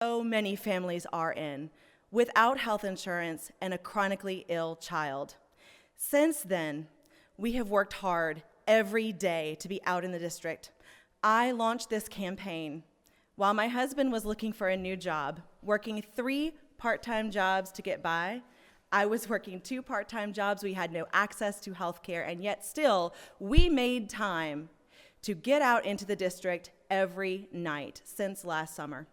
so many families are in, without health insurance and a chronically ill child. Since then, we have worked hard every day to be out in the district. I launched this campaign while my husband was looking for a new job, working 3 part-time jobs to get by. I was working 2 part-time jobs. We had no access to health care, and yet still, we made time to get out into the district every night since last summer.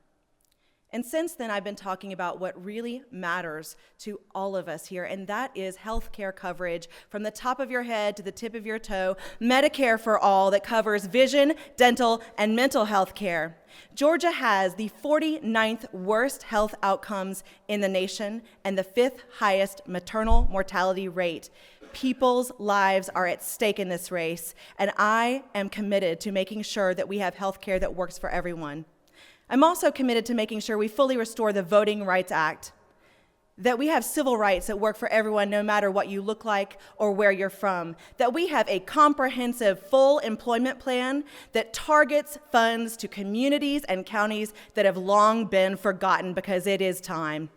And since then, I've been talking about what really matters to all of us here, and that is health care coverage from the top of your head to the tip of your toe, Medicare for all that covers vision, dental, and mental health care. Georgia has the 49th worst health outcomes in the nation and the 5th highest maternal mortality rate. People's lives are at stake in this race, and I am committed to making sure that we have health care that works for everyone. I'm also committed to making sure we fully restore the Voting Rights Act, that we have civil rights that work for everyone no matter what you look like or where you're from, that we have a comprehensive full employment plan that targets funds to communities and counties that have long been forgotten, because it is time.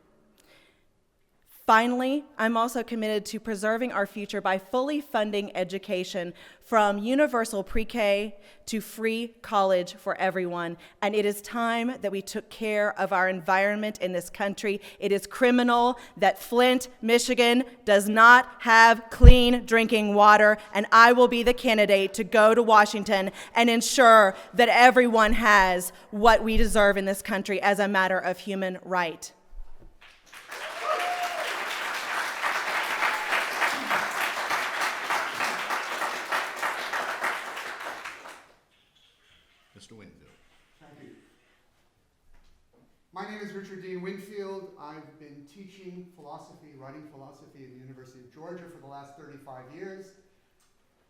Finally, I'm also committed to preserving our future by fully funding education from universal pre-K to free college for everyone. And it is time that we took care of our environment in this country. It is criminal that Flint, Michigan does not have clean drinking water, and I will be the candidate to go to Washington and ensure that everyone has what we deserve in this country as a matter of human right. Mr. Winfield. Thank you. My name is Dien Winfield. I've been teaching philosophy, writing philosophy at the University of Georgia for the last 35 years.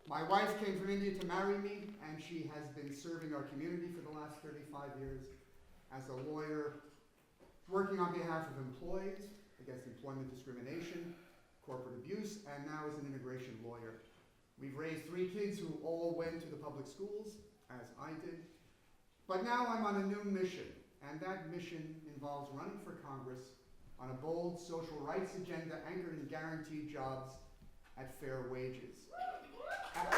My wife came from India to marry me, and she has been serving our community for the last 35 years as a lawyer, working on behalf of employees against employment discrimination, corporate abuse, and now as an immigration lawyer. We've raised 3 kids who all went to the public schools, as I did. But now I'm on a new mission, and that mission involves running for Congress on a bold social rights agenda anchored in guaranteed jobs at fair wages. As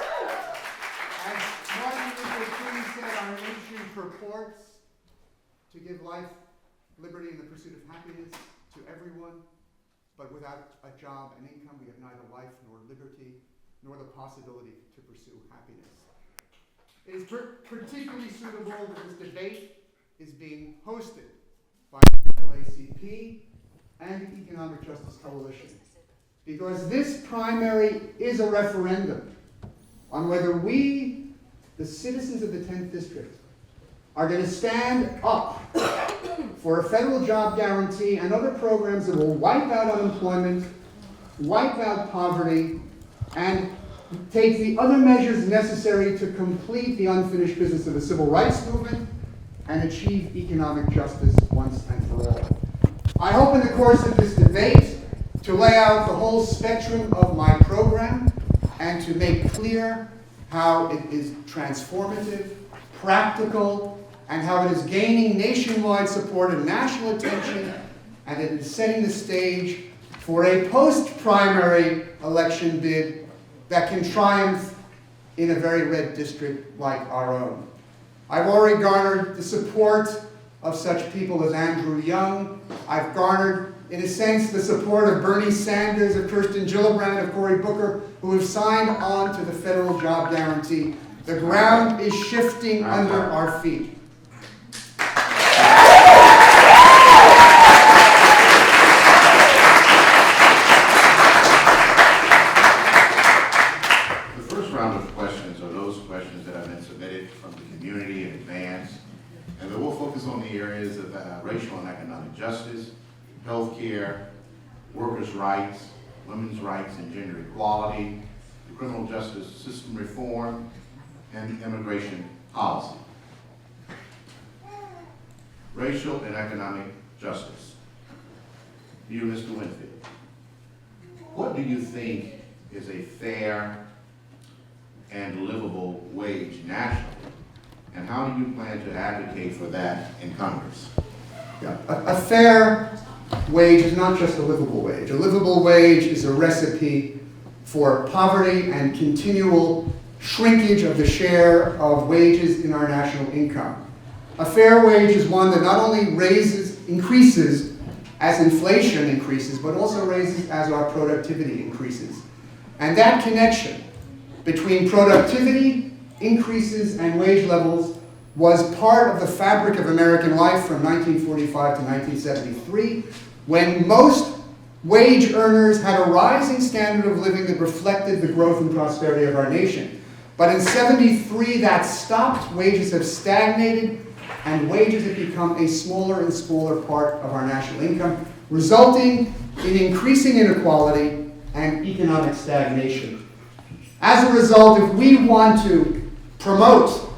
Martin Luther King said, our nation purports to give life, liberty, and the pursuit of happiness to everyone, but without a job and income, we have neither life nor liberty, nor the possibility to pursue happiness. It is particularly suitable that this debate is being hosted by the NAACP and the Economic Justice Coalition, because this primary is a referendum on whether we, the citizens of the 10th District, are going to stand up for a federal job guarantee and other programs that will wipe out unemployment, wipe out poverty, and take the other measures necessary to complete the unfinished business of the civil rights movement and achieve economic justice once and for all. I hope in the course of this debate to lay out the whole spectrum of my program and to make clear how it is transformative, practical, and how it is gaining nationwide support and national attention, and it is setting the stage for a post-primary election bid that can triumph in a very red district like our own. I've already garnered the support of such people as Andrew Young. I've garnered, in a sense, the support of Bernie Sanders, of Kirsten Gillibrand, of Cory Booker, who have signed on to the federal job guarantee. The ground is shifting under our feet. On the areas of racial and economic justice, health care, workers' rights, women's rights and gender equality, the criminal justice system reform, and immigration policy. Racial and economic justice. You, Mr. Winfield, what do you think is a fair and livable wage nationally? And how do you plan to advocate for that in Congress? A fair wage is not just a livable wage. A livable wage is a recipe for poverty and continual shrinkage of the share of wages in our national income. A fair wage is one that not only increases as inflation increases, but also raises as our productivity increases. And that connection between productivity increases and wage levels was part of the fabric of American life from 1945 to 1973, when most wage earners had a rising standard of living that reflected the growth and prosperity of our nation. But in 73, that stopped. Wages have stagnated, and wages have become a smaller and smaller part of our national income, resulting in increasing inequality and economic stagnation. As a result, if we want to promote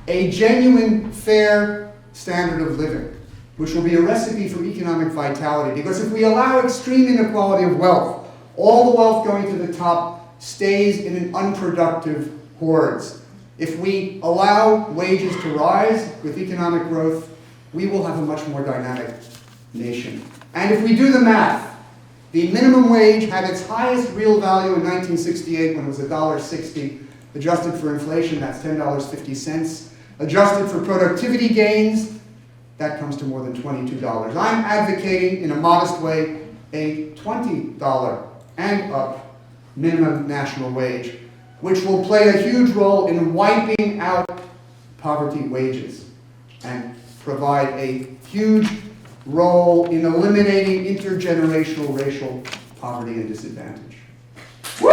a genuine, fair standard of living, which will be a recipe for economic vitality, because if we allow extreme inequality of wealth, all the wealth going to the top stays in an unproductive hordes. If we allow wages to rise with economic growth, we will have a much more dynamic nation. And if we do the math, the minimum wage had its highest real value in 1968 when it was $1.60. Adjusted for inflation, that's $10.50. Adjusted for productivity gains, that comes to more than $22. I'm advocating, in a modest way, a $20 and up minimum national wage, which will play a huge role in wiping out poverty wages and provide a huge role in eliminating intergenerational racial poverty and disadvantage. Woo!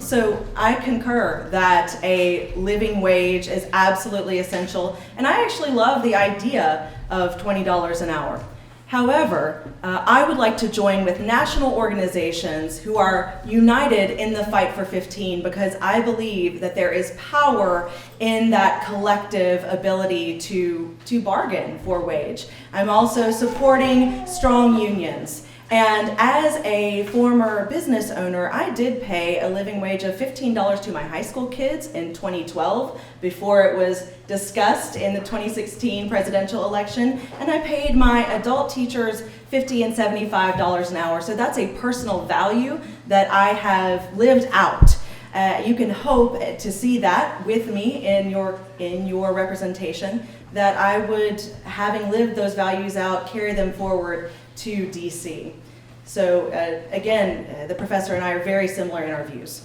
So I concur that a living wage is absolutely essential, and I actually love the idea of $20 an hour. However, I would like to join with national organizations who are united in the fight for 15, because I believe that there is power in that collective ability to bargain for wage. I'm also supporting strong unions. And as a former business owner, I did pay a living wage of $15 to my high school kids in 2012 before it was discussed in the 2016 presidential election. And I paid my adult teachers $50 and $75 an hour. So that's a personal value that I have lived out. You can hope to see that with me in your representation, that I would, having lived those values out, carry them forward to DC. So again, the professor and I are very similar in our views.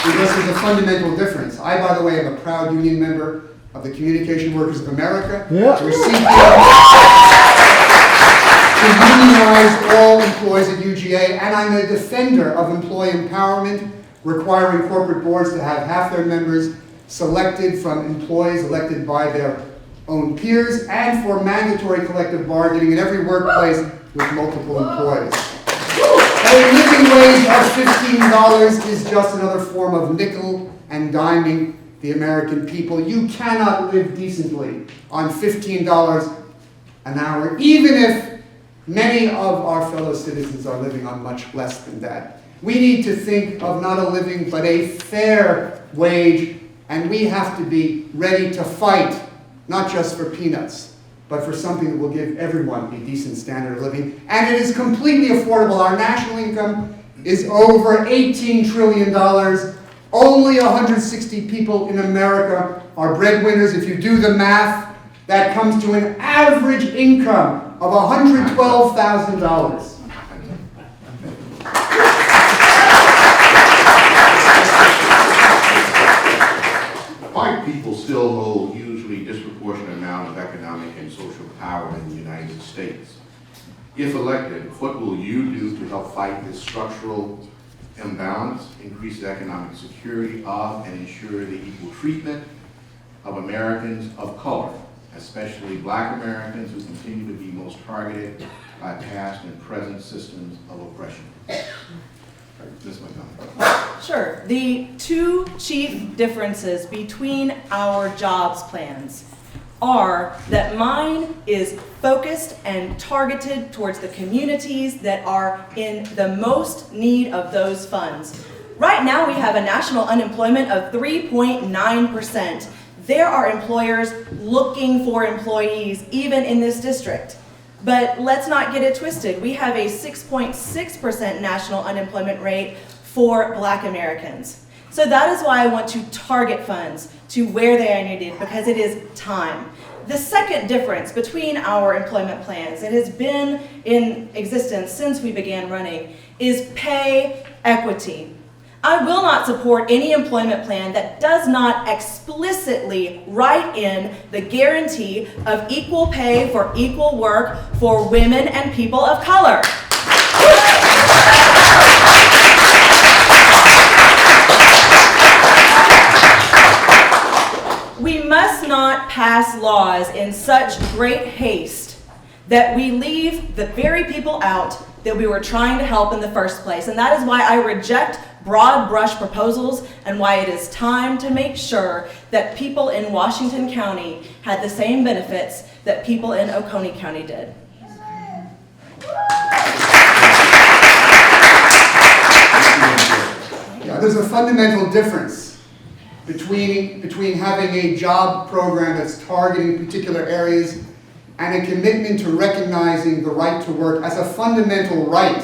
Because there's a fundamental difference. I, by the way, am a proud union member of the Communication Workers of America. Yeah. We're seeking to unionize all employees at UGA, and I'm a defender of employee empowerment, requiring corporate boards to have half their members selected from employees elected by their own peers, and for mandatory collective bargaining in every workplace with multiple employees. A living wage of $15 is just another form of nickel and diming the American people. You cannot live decently on $15 an hour, even if many of our fellow citizens are living on much less than that. We need to think of not a living, but a fair wage, and we have to be ready to fight, not just for peanuts, but for something that will give everyone a decent standard of living. And it is completely affordable. Our national income is over $18 trillion. Only 160 people in America are breadwinners. If you do the math, that comes to an average income of $112,000. White people still hold hugely disproportionate amount of economic and social power in the United States. If elected, what will you do to help fight this structural imbalance, increase the economic security of, and ensure the equal treatment of Americans of color, especially Black Americans who continue to be most targeted by past and present systems of oppression? Ms. Montgomery. Sure. The two chief differences between our jobs plans are that mine is focused and targeted towards the communities that are in the most need of those funds. Right now we have a national unemployment of 3.9%. There are employers looking for employees even in this district. But let's not get it twisted. We have a 6.6% national unemployment rate for Black Americans. So that is why I want to target funds to where they are needed, because it is time. The second difference between our employment plans that has been in existence since we began running is pay equity. I will not support any employment plan that does not explicitly write in the guarantee of equal pay for equal work for women and people of color. We must not pass laws in such great haste that we leave the very people out that we were trying to help in the first place. And that is why I reject broad brush proposals and why it is time to make sure that people in Washington County had the same benefits that people in Oconee County did. Yeah, there's a fundamental difference between having a job program that's targeting particular areas and a commitment to recognizing the right to work as a fundamental right,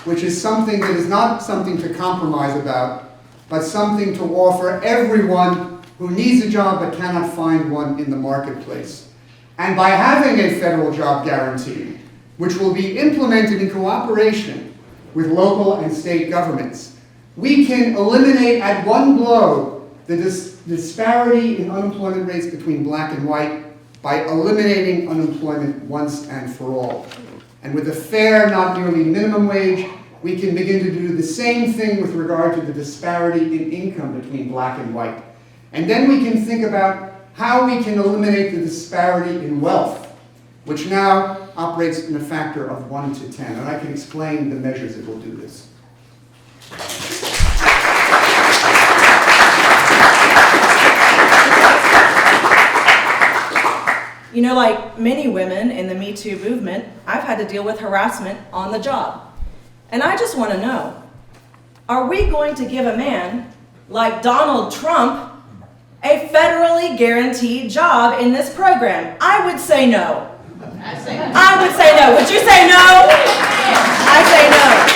which is something that is not something to compromise about, but something to offer everyone who needs a job but cannot find one in the marketplace. And by having a federal job guarantee, which will be implemented in cooperation with local and state governments, we can eliminate at one blow the disparity in unemployment rates between Black and white by eliminating unemployment once and for all. And with a fair, not merely minimum wage, we can begin to do the same thing with regard to the disparity in income between Black and white. And then we can think about how we can eliminate the disparity in wealth, which now operates in a factor of 1 to 10. And I can explain the measures that will do this. You know, like many women in the Me Too movement, I've had to deal with harassment on the job. And I just want to know, are we going to give a man like Donald Trump a federally guaranteed job in this program? I would say no. I would say no. Would you say no? I say no.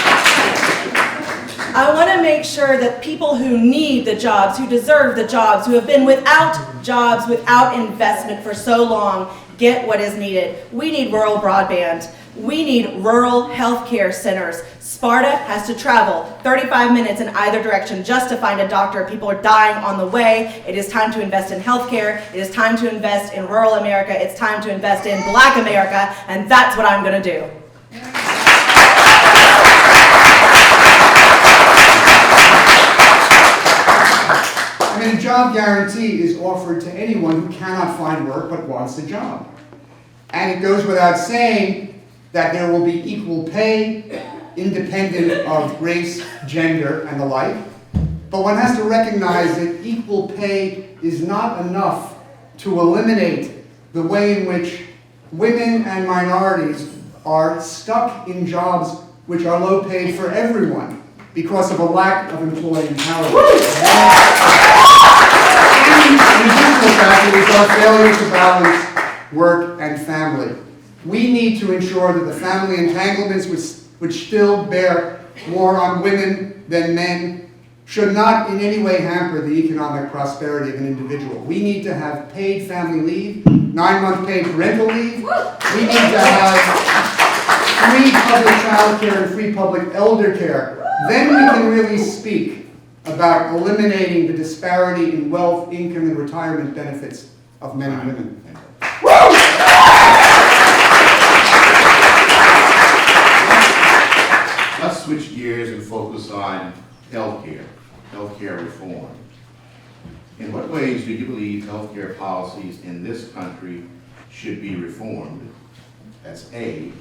I want to make sure that people who need the jobs, who deserve the jobs, who have been without jobs, without investment for so long, get what is needed. We need rural broadband. We need rural healthcare centers. Sparta has to travel 35 minutes in either direction just to find a doctor. People are dying on the way. It is time to invest in healthcare. It is time to invest in rural America. It's time to invest in Black America, and that's what I'm going to do. I mean, a job guarantee is offered to anyone who cannot find work but wants a job. And it goes without saying that there will be equal pay, independent of race, gender, and the like. But one has to recognize that equal pay is not enough to eliminate the way in which women and minorities are stuck in jobs which are low paid for everyone because of a lack of employee empowerment. And an additional factor is our failure to balance work and family. We need to ensure that the family entanglements which still bear more on women than men should not in any way hamper the economic prosperity of an individual. We need to have paid family leave, 9-month paid parental leave. We need to have free public child care and free public elder care. Then we can really speak about eliminating the disparity in wealth, income, and retirement benefits of men and women. Let's switch gears and focus on healthcare reform. In what ways do you believe healthcare policies in this country should be reformed? That's A.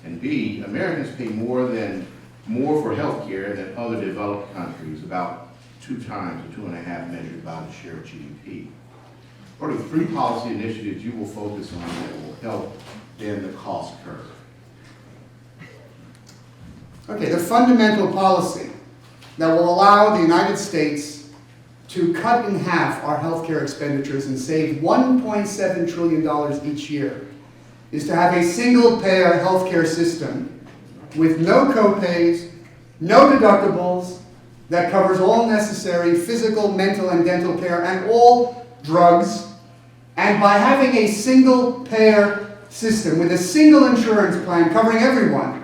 And B, Americans pay more for healthcare than other developed countries, about 2 times or 2.5 measured by the share of GDP. What are the 3 policy initiatives you will focus on that will help bend the cost curve? Okay, the fundamental policy that will allow the United States to cut in half our healthcare expenditures and save $1.7 trillion each year is to have a single-payer healthcare system with no copays, no deductibles, that covers all necessary physical, mental, and dental care and all drugs. And by having a single-payer system with a single insurance plan covering everyone,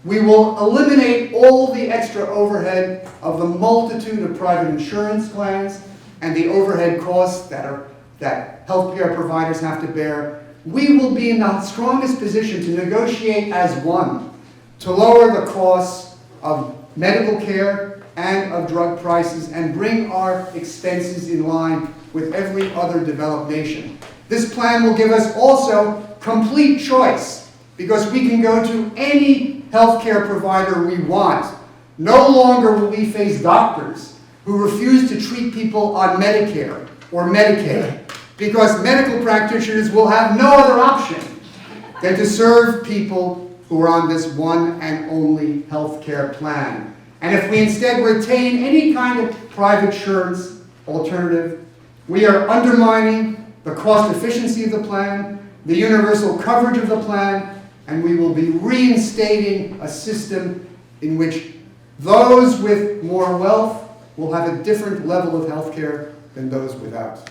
we will eliminate all the extra overhead of the multitude of private insurance plans and the overhead costs that healthcare providers have to bear. We will be in the strongest position to negotiate as one to lower the costs of medical care and of drug prices and bring our expenses in line with every other developed nation. This plan will give us also complete choice because we can go to any healthcare provider we want. No longer will we face doctors who refuse to treat people on Medicare or Medicaid because medical practitioners will have no other option than to serve people who are on this one and only healthcare plan. And if we instead retain any kind of private insurance alternative, we are undermining the cost efficiency of the plan, the universal coverage of the plan, and we will be reinstating a system in which those with more wealth will have a different level of health care than those without.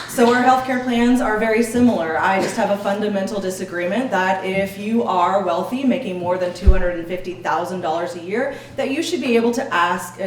So our healthcare plans are very similar. I just have a fundamental disagreement that if you are wealthy, making more than $250,000 a year, that you should be able to ask,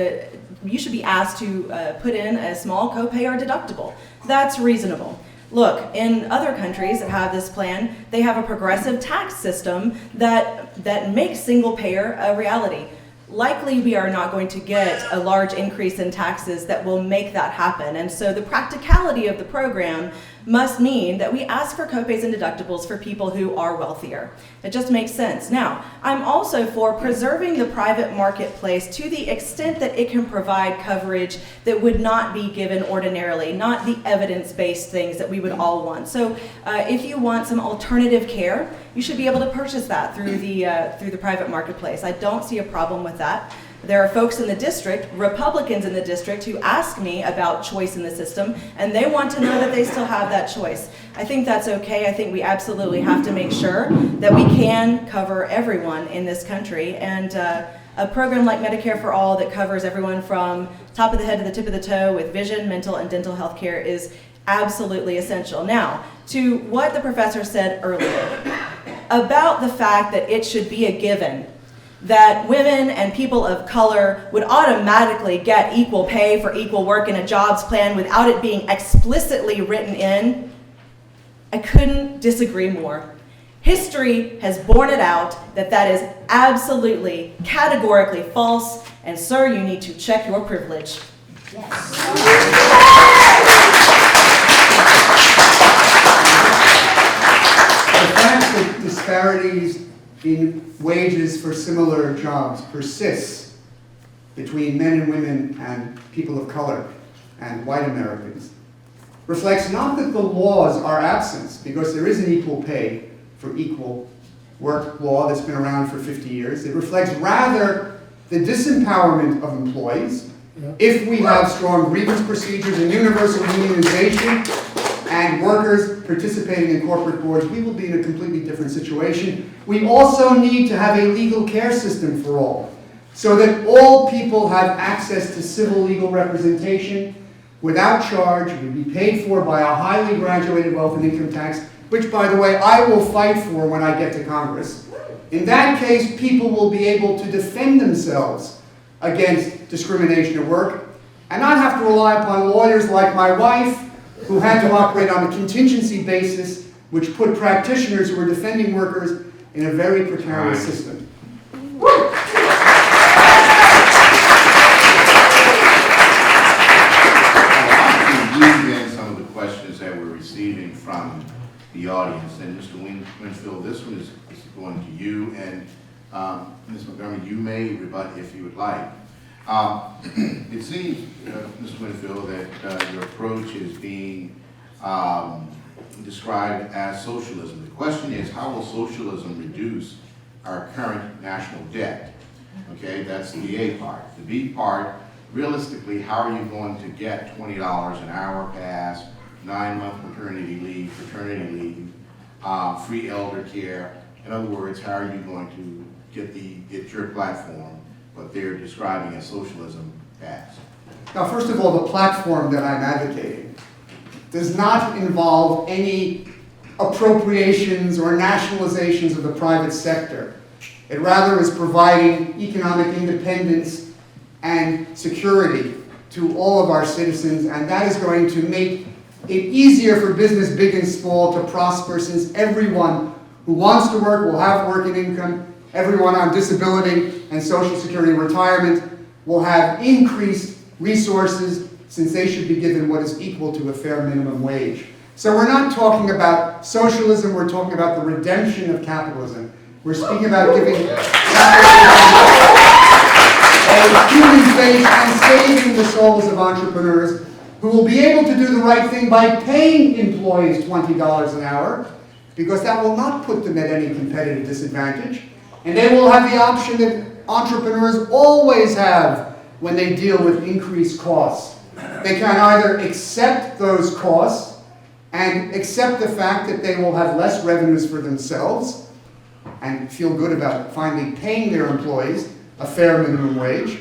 you should be asked to put in a small copay or deductible. That's reasonable. Look, in other countries that have this plan, they have a progressive tax system that makes single payer a reality. Likely we are not going to get a large increase in taxes that will make that happen. And so the practicality of the program must mean that we ask for copays and deductibles for people who are wealthier. It just makes sense. Now, I'm also for preserving the private marketplace to the extent that it can provide coverage that would not be given ordinarily, not the evidence-based things that we would all want. So if you want some alternative care, you should be able to purchase that through the private marketplace. I don't see a problem with that. There are folks in the district, Republicans in the district, who ask me about choice in the system, and they want to know that they still have that choice. I think that's okay. I think we absolutely have to make sure that we can cover everyone in this country, and a program like Medicare for All that covers everyone from top of the head to the tip of the toe with vision, mental, and dental health care is absolutely essential. Now, to what the professor said earlier about the fact that it should be a given that women and people of color would automatically get equal pay for equal work in a jobs plan without it being explicitly written in, I couldn't disagree more. History has borne it out that that is absolutely, categorically false, and sir, you need to check your privilege. Yes. The fact that disparities in wages for similar jobs persists between men and women and people of color and white Americans reflects not that the laws are absent, because there is an equal pay for equal work law that's been around for 50 years. It reflects rather the disempowerment of employees. If we have strong grievance procedures and universal unionization and workers participating in corporate boards, we will be in a completely different situation. We also need to have a legal care system for all, so that all people have access to civil legal representation without charge, would be paid for by a highly graduated wealth and income tax, which, by the way, I will fight for when I get to Congress. In that case, people will be able to defend themselves against discrimination at work and not have to rely upon lawyers like my wife, who had to operate on a contingency basis, which put practitioners who were defending workers in a very precarious system. I'll review then some of the questions that we're receiving from the audience. And Mr. Winfield, this one is going to you. And Ms. Montgomery, you may rebut if you would like. It seems, Mr. Winfield, that your approach is being described as socialism. The question is, how will socialism reduce our current national debt? Okay, that's the A part. The B part, realistically, how are you going to get $20 an hour pass, 9-month maternity leave, paternity leave, free elder care? In other words, how are you going to get your platform, what they're describing as socialism, passed? Now, first of all, the platform that I'm advocating does not involve any appropriations or nationalizations of the private sector. It rather is providing economic independence and security to all of our citizens, and that is going to make it easier for business, big and small, to prosper, since everyone who wants to work will have work and income. Everyone on disability and Social Security retirement will have increased resources, since they should be given what is equal to a fair minimum wage. So we're not talking about socialism, we're talking about the redemption of capitalism. We're speaking about giving a human face and saving the souls of entrepreneurs who will be able to do the right thing by paying employees $20 an hour, because that will not put them at any competitive disadvantage. And they will have the option that entrepreneurs always have when they deal with increased costs. They can either accept those costs and accept the fact that they will have less revenues for themselves and feel good about finally paying their employees a fair minimum wage.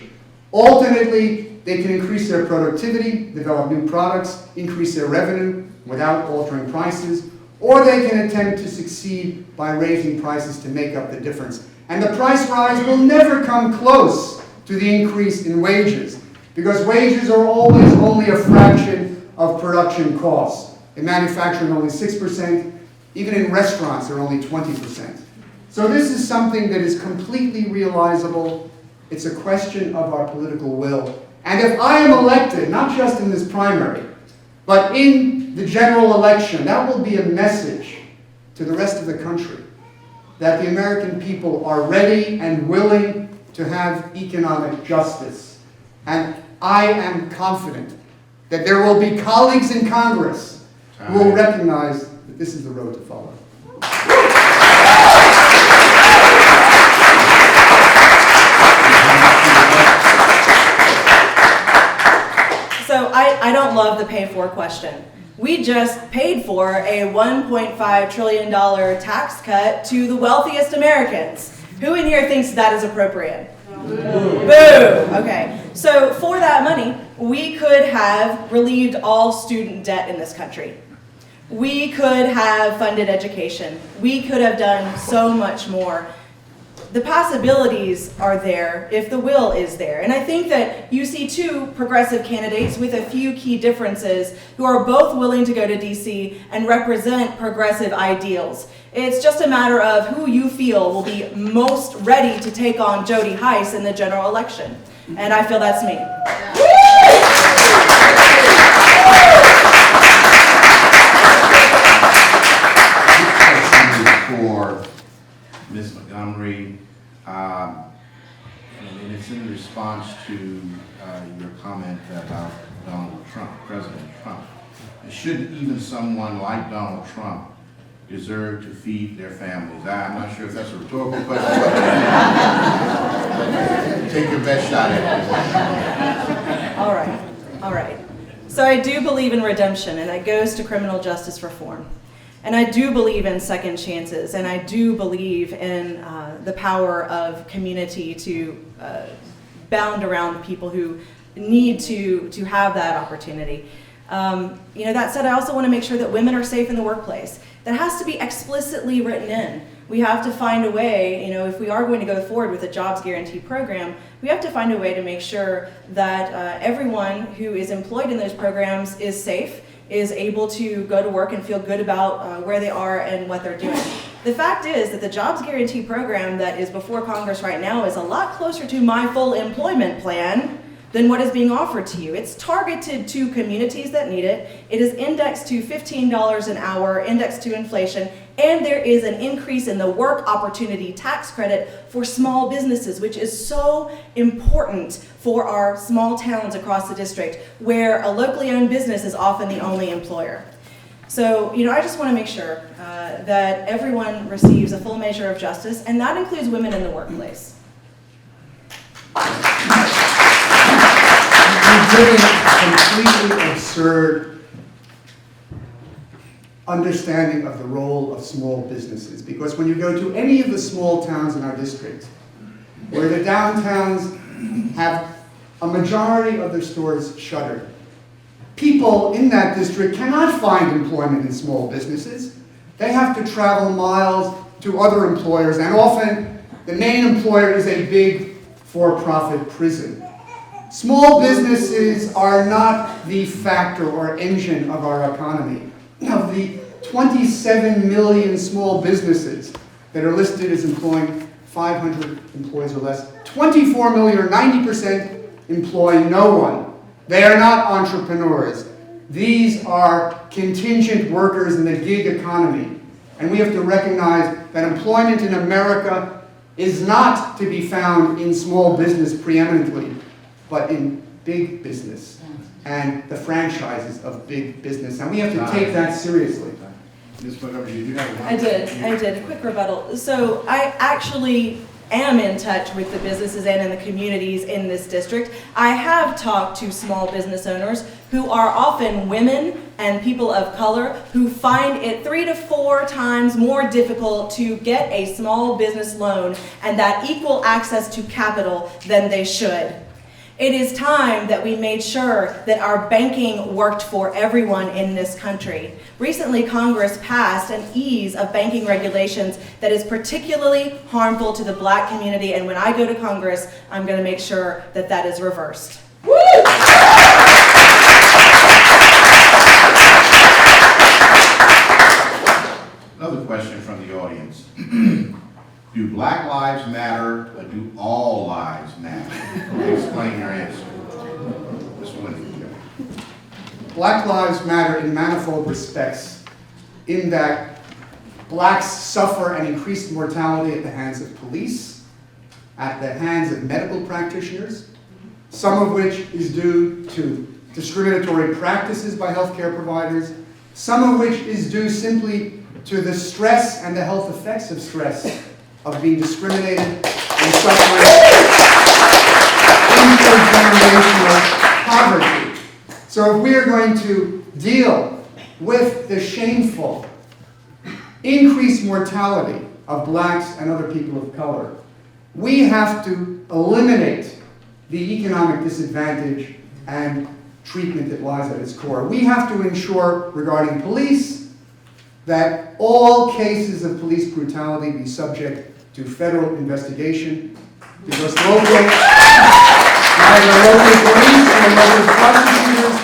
Alternately, they can increase their productivity, develop new products, increase their revenue without altering prices, or they can attempt to succeed by raising prices to make up the difference. And the price rise will never come close to the increase in wages, because wages are always only a fraction of production costs. In manufacturing, only 6%. Even in restaurants, they're only 20%. So this is something that is completely realizable. It's a question of our political will. And if I am elected, not just in this primary, but in the general election, that will be a message to the rest of the country that the American people are ready and willing to have economic justice. And I am confident that there will be colleagues in Congress who will recognize that this is the road to follow. So I don't love the pay for question. We just paid for a $1.5 trillion tax cut to the wealthiest Americans. Who in here thinks that is appropriate? Boo. Boo. Okay. So for that money, we could have relieved all student debt in this country. We could have funded education. We could have done so much more. The possibilities are there if the will is there. And I think that you see two progressive candidates with a few key differences who are both willing to go to DC and represent progressive ideals. It's just a matter of who you feel will be most ready to take on Jody Heiss in the general election. And I feel that's me. For Ms. Montgomery, and it's in response to your comment about Donald Trump, President Trump. Should even someone like Donald Trump deserve to feed their families? I'm not sure if that's a rhetorical question, but take your best shot at it. All right. So I do believe in redemption, and that goes to criminal justice reform. And I do believe in second chances, and I do believe in the power of community to bound around people who need to have that opportunity. That said, I also want to make sure that women are safe in the workplace. That has to be explicitly written in. We have to find a way, if we are going to go forward with a jobs guarantee program, we have to find a way to make sure that everyone who is employed in those programs is safe, is able to go to work and feel good about where they are and what they're doing. The fact is that the jobs guarantee program that is before Congress right now is a lot closer to my full employment plan than what is being offered to you. It's targeted to communities that need it. It is indexed to $15 an hour, indexed to inflation, and there is an increase in the work opportunity tax credit for small businesses, which is so important for our small towns across the district, where a locally owned business is often the only employer. So, I just want to make sure that everyone receives a full measure of justice, and that includes women in the workplace. You're giving a completely absurd understanding of the role of small businesses, because when you go to any of the small towns in our district, where the downtowns have a majority of their stores shuttered, people in that district cannot find employment in small businesses. They have to travel miles to other employers, and often the main employer is a big for-profit prison. Small businesses are not the factor or engine of our economy. Of the 27 million small businesses that are listed as employing 500 employees or less, 24 million or 90% employ no one. They are not entrepreneurs. These are contingent workers in the gig economy. And we have to recognize that employment in America is not to be found in small business preeminently, but in big business and the franchises of big business. And we have to take that seriously. Ms. Montgomery, you do have one? I did. Quick rebuttal. So I actually am in touch with the businesses and in the communities in this district. I have talked to small business owners who are often women and people of color who find it 3 to 4 times more difficult to get a small business loan and that equal access to capital than they should. It is time that we made sure that our banking worked for everyone in this country. Recently, Congress passed an ease of banking regulations that is particularly harmful to the Black community, and when I go to Congress, I'm going to make sure that that is reversed. Another question from the audience. Do Black lives matter, or do all lives matter? Explain your answer. Mr. Winfield. Black lives matter in manifold respects, in that blacks suffer an increased mortality at the hands of police, at the hands of medical practitioners, some of which is due to discriminatory practices by healthcare providers, some of which is due simply to the stress and the health effects of stress, of being discriminated and suffering intergenerational poverty. So if we are going to deal with the shameful increased mortality of blacks and other people of color, we have to eliminate the economic disadvantage and treatment that lies at its core. We have to ensure, regarding police, that all cases of police brutality be subject to federal investigation, because neither local police nor local prosecutors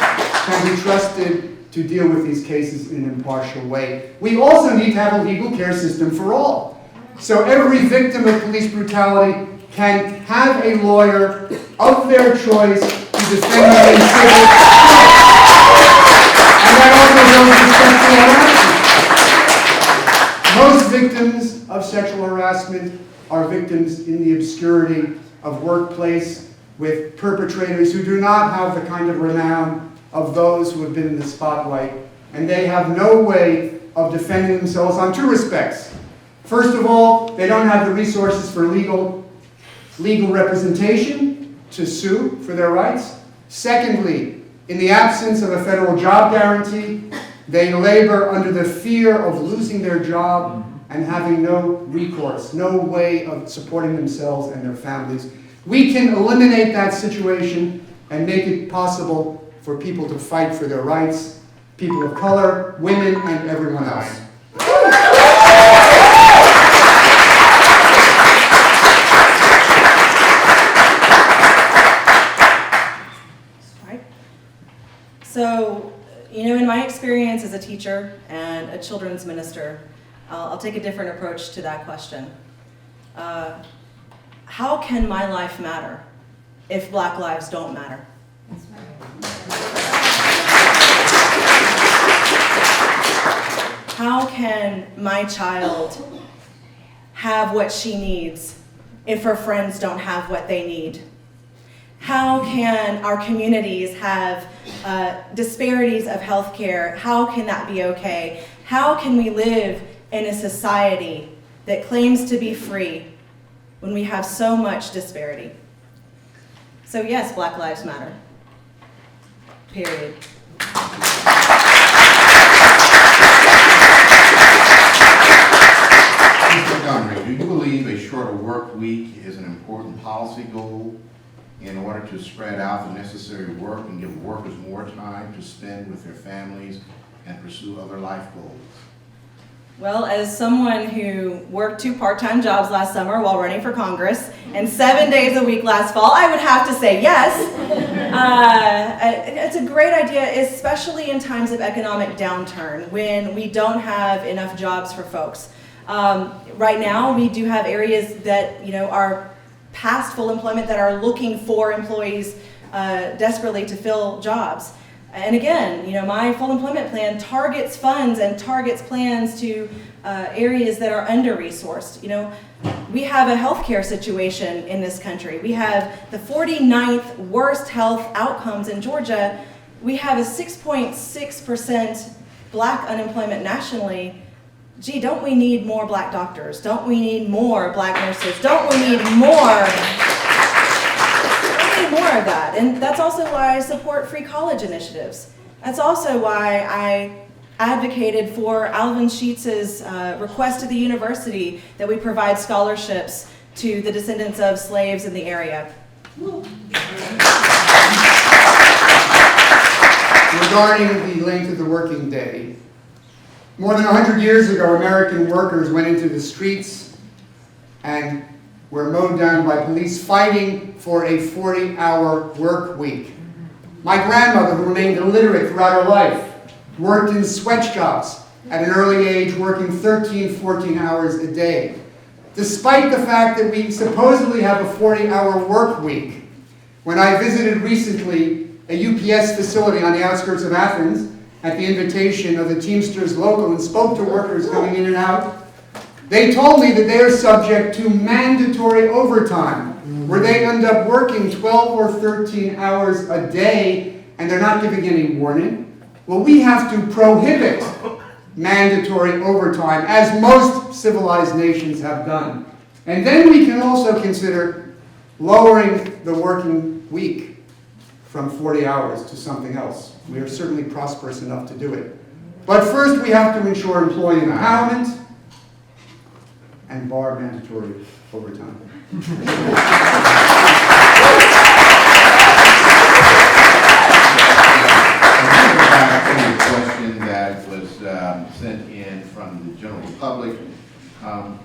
can be trusted to deal with these cases in an impartial way. We also need to have a legal care system for all. So every victim of police brutality can have a lawyer of their choice to defend them in civil court. And that also goes for sexual harassment. Most victims of sexual harassment are victims in the obscurity of workplace, with perpetrators who do not have the kind of renown of those who have been in the spotlight, and they have no way of defending themselves on 2 respects. First of all, they don't have the resources for legal representation to sue for their rights. Secondly, in the absence of a federal job guarantee, they labor under the fear of losing their job and having no recourse, no way of supporting themselves and their families. We can eliminate that situation and make it possible for people to fight for their rights, people of color, women, and everyone else. So, in my experience as a teacher and a children's minister, I'll take a different approach to that question. How can my life matter? if Black lives don't matter? How can my child have what she needs if her friends don't have what they need? How can our communities have disparities of healthcare? How can that be okay? How can we live in a society that claims to be free when we have so much disparity? So yes, Black Lives Matter. Period. Mr. Montgomery, do you believe a shorter work week is an important policy goal in order to spread out the necessary work and give workers more time to spend with their families and pursue other life goals? Well, as someone who worked 2 part-time jobs last summer while running for Congress and 7 days a week last fall, I would have to say yes. It's a great idea, especially in times of economic downturn when we don't have enough jobs for folks. Right now, we do have areas that are past full employment that are looking for employees desperately to fill jobs. And again, my full employment plan targets funds and targets plans to areas that are under-resourced. We have a healthcare situation in this country. We have the 49th worst health outcomes in Georgia. We have a 6.6% Black unemployment nationally. Gee, don't we need more Black doctors? Don't we need more Black nurses? Don't we need more? More of that. And that's also why I support free college initiatives. That's also why I advocated for Alvin Sheetz's request to the university that we provide scholarships to the descendants of slaves in the area. Regarding the length of the working day, more than 100 years ago, American workers went into the streets and were mowed down by police fighting for a 40-hour work week. My grandmother, who remained illiterate throughout her life, worked in sweatshops at an early age, working 13, 14 hours a day. Despite the fact that we supposedly have a 40-hour work week, when I visited recently a UPS facility on the outskirts of Athens at the invitation of the Teamsters local and spoke to workers coming in and out, they told me that they are subject to mandatory overtime, where they end up working 12 or 13 hours a day, and they're not giving any warning. Well, we have to prohibit mandatory overtime, as most civilized nations have done. And then we can also consider lowering the working week from 40 hours to something else. We are certainly prosperous enough to do it. But first, we have to ensure employee empowerment and bar mandatory overtime. A question that was sent in from the general public.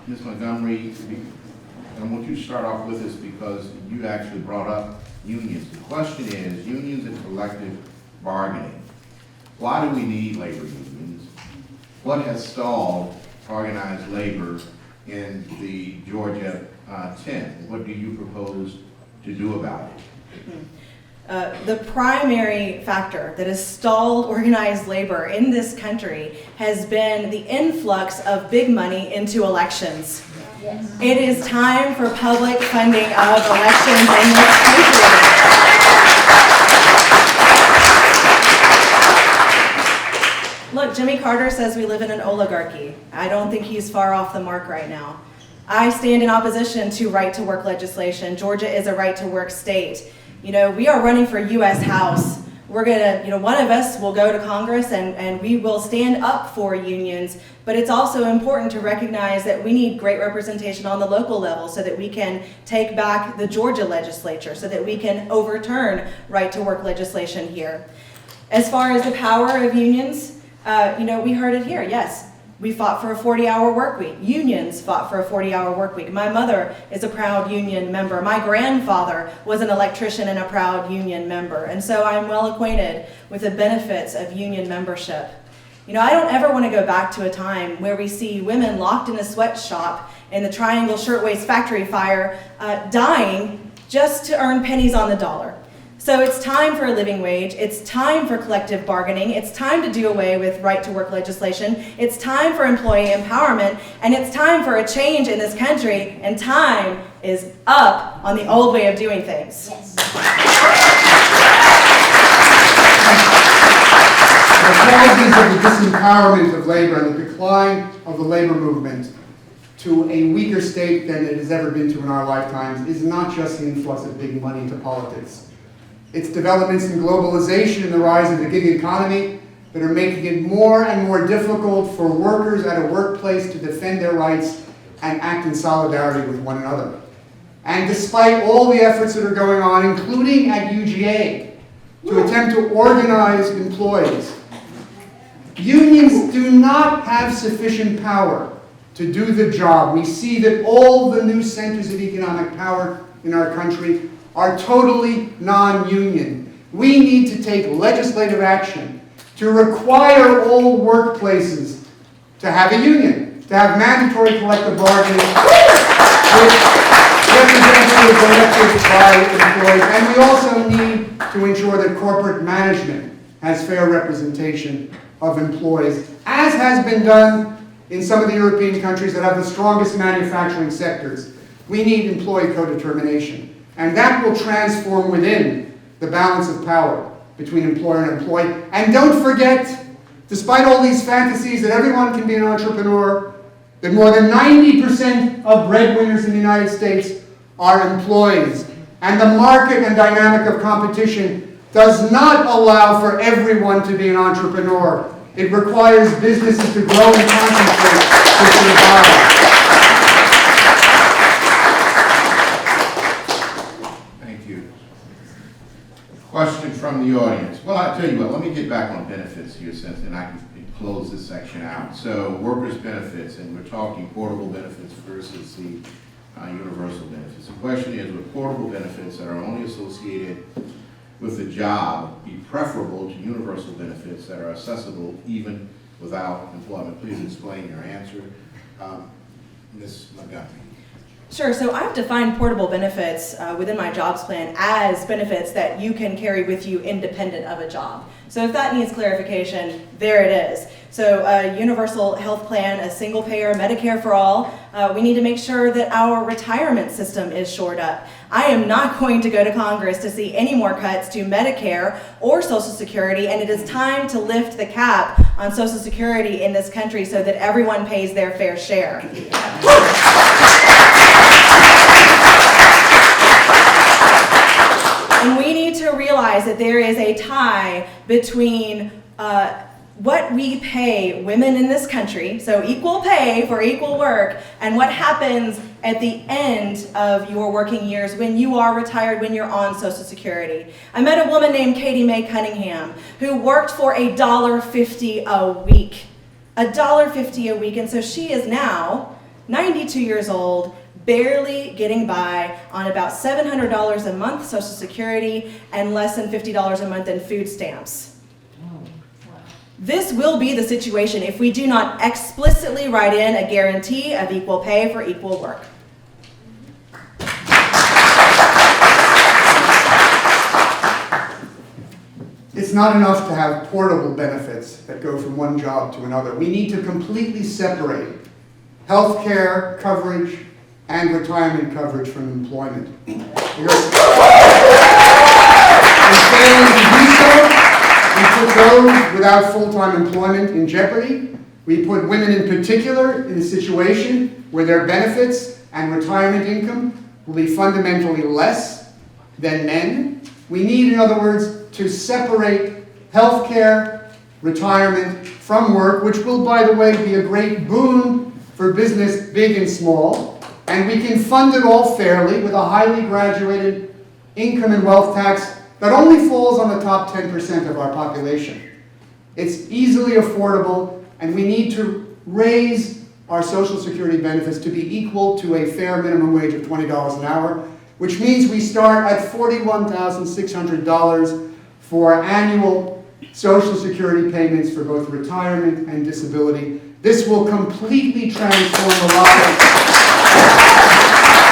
Ms. Montgomery, I want you to start off with this because you actually brought up unions. The question is, unions and collective bargaining. Why do we need labor unions? What has stalled organized labor in the Georgia 10th? What do you propose to do about it? The primary factor that has stalled organized labor in this country has been the influx of big money into elections. Yes. It is time for public funding of elections in this country. Look, Jimmy Carter says we live in an oligarchy. I don't think he's far off the mark right now. I stand in opposition to right-to-work legislation. Georgia is a right-to-work state. We are running for U.S. House. We're gonna, one of us will go to Congress and we will stand up for unions, but it's also important to recognize that we need great representation on the local level so that we can take back the Georgia legislature, so that we can overturn right-to-work legislation here. As far as the power of unions, we heard it here, yes. We fought for a 40-hour work week. Unions fought for a 40-hour work week. My mother is a proud union member. My grandfather was an electrician and a proud union member. And so I'm well acquainted with the benefits of union membership. I don't ever want to go back to a time where we see women locked in a sweatshop in the Triangle Shirtwaist Factory fire, dying just to earn pennies on the dollar. So it's time for a living wage, it's time for collective bargaining, it's time to do away with right-to-work legislation, it's time for employee empowerment, and it's time for a change in this country, and time is up on the old way of doing things. Yes. The causes of the disempowerment of labor and the decline of the labor movement to a weaker state than it has ever been to in our lifetimes is not just the influx of big money into politics. It's developments in globalization and the rise of the gig economy that are making it more and more difficult for workers at a workplace to defend their rights and act in solidarity with one another. And despite all the efforts that are going on, including at UGA, to attempt to organize employees, unions do not have sufficient power to do the job. We see that all the new centers of economic power in our country are totally non-union. We need to take legislative action to require all workplaces to have a union, to have mandatory collective bargaining with representatives elected by employees. And we also need to ensure that corporate management has fair representation of employees, as has been done in some of the European countries that have the strongest manufacturing sectors. We need employee co-determination. And that will transform within the balance of power between employer and employee. And don't forget, despite all these fantasies that everyone can be an entrepreneur, that more than 90% of breadwinners in the United States are employees. And the market and dynamic of competition does not allow for everyone to be an entrepreneur. It requires businesses to grow and concentrate to survive. Question from the audience. Well, I tell you what, let me get back on benefits here, since then I can close this section out. So workers' benefits, and we're talking portable benefits versus the universal benefits. The question is, would portable benefits that are only associated with the job be preferable to universal benefits that are accessible even without employment? Please explain your answer. Ms. Montgomery. Sure, so I've defined portable benefits within my jobs plan as benefits that you can carry with you independent of a job. So if that needs clarification, there it is. So a universal health plan, a single payer, Medicare for all, we need to make sure that our retirement system is shored up. I am not going to go to Congress to see any more cuts to Medicare or Social Security, and it is time to lift the cap on Social Security in this country so that everyone pays their fair share. And we need to realize that there is a tie between what we pay women in this country, so equal pay for equal work, and what happens at the end of your working years when you are retired, when you're on Social Security. I met a woman named Katie Mae Cunningham who worked for $1.50 a week. $1.50 a week, and so she is now 92 years old, barely getting by on about $700 a month Social Security and less than $50 a month in food stamps. This will be the situation if we do not explicitly write in a guarantee of equal pay for equal work. It's not enough to have portable benefits that go from one job to another. We need to completely separate health care coverage and retirement coverage from employment. Because in failing to do so, we put those without full-time employment in jeopardy. We put women in particular in a situation where their benefits and retirement income will be fundamentally less than men. We need, in other words, to separate health care, retirement from work, which will, by the way, be a great boon for business, big and small. And we can fund it all fairly with a highly graduated income and wealth tax that only falls on the top 10% of our population. It's easily affordable, and we need to raise our Social Security benefits to be equal to a fair minimum wage of $20 an hour, which means we start at $41,600 for annual Social Security payments for both retirement and disability. This will completely transform the lives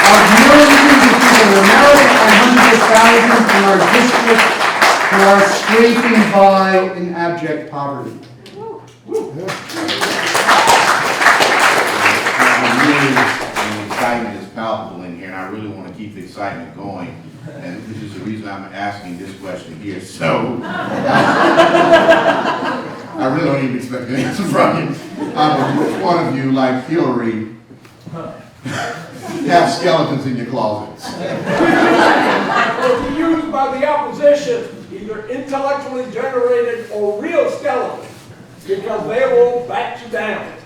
of millions of people in America and hundreds of thousands in our district who are scraping by in abject poverty. The excitement is palpable in here, and I really want to keep the excitement going. And this is the reason I'm asking this question here. So, I really don't even expect an answer from you. Which one of you, like Hillary, have skeletons in your closets? Will be used by the opposition, either intellectually generated or real skeletons, because they will back you down.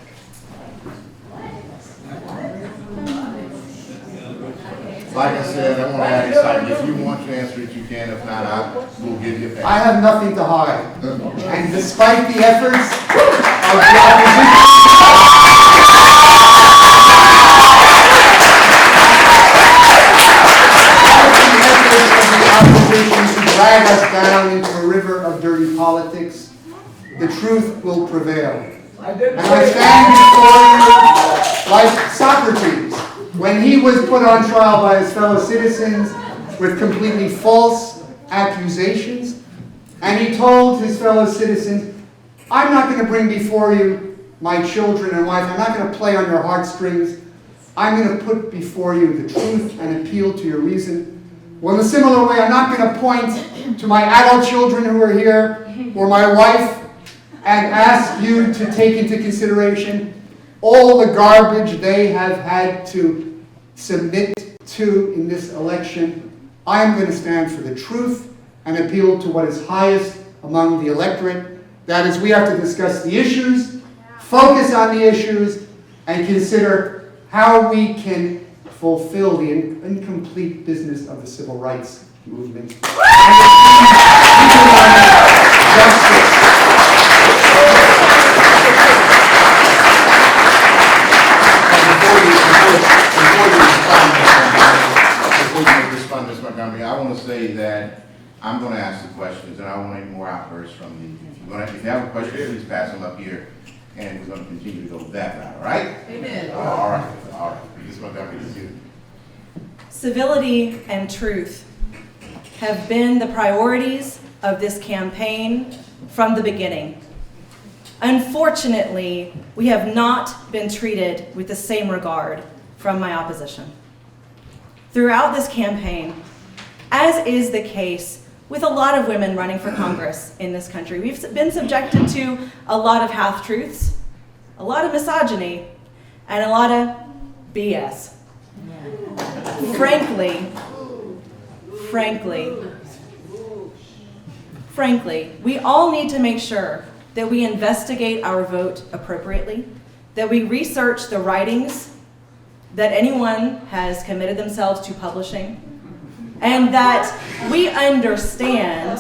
Like I said, I want to add excitement. If you want to answer it, you can. If not, I will give you a pass. I have nothing to hide. And despite the efforts of the opposition to drag us down into a river of dirty politics, the truth will prevail. And I stand before you like Socrates, when he was put on trial by his fellow citizens with completely false accusations, and he told his fellow citizens, I'm not going to bring before you my children and wife, I'm not going to play on your heartstrings, I'm going to put before you the truth and appeal to your reason. Well, in a similar way, I'm not going to point to my adult children who are here, or my wife, and ask you to take into consideration all the garbage they have had to submit to in this election. I am going to stand for the truth and appeal to what is highest among the electorate. That is, we have to discuss the issues, focus on the issues, and consider how we can fulfill the incomplete business of the civil rights movement. Justice. Before you respond, Ms. Montgomery, I want to say that I'm going to ask the questions, and I want any more outbursts from you. If you have a question, please pass them up here, and we're going to continue to go that route, all right? Amen. All right. Ms. Montgomery, this is you. Civility and truth have been the priorities of this campaign from the beginning. Unfortunately, we have not been treated with the same regard from my opposition. Throughout this campaign, as is the case with a lot of women running for Congress in this country, we've been subjected to a lot of half-truths, a lot of misogyny, and a lot of BS. Frankly, we all need to make sure that we investigate our vote appropriately, that we research the writings that anyone has committed themselves to publishing, and that we understand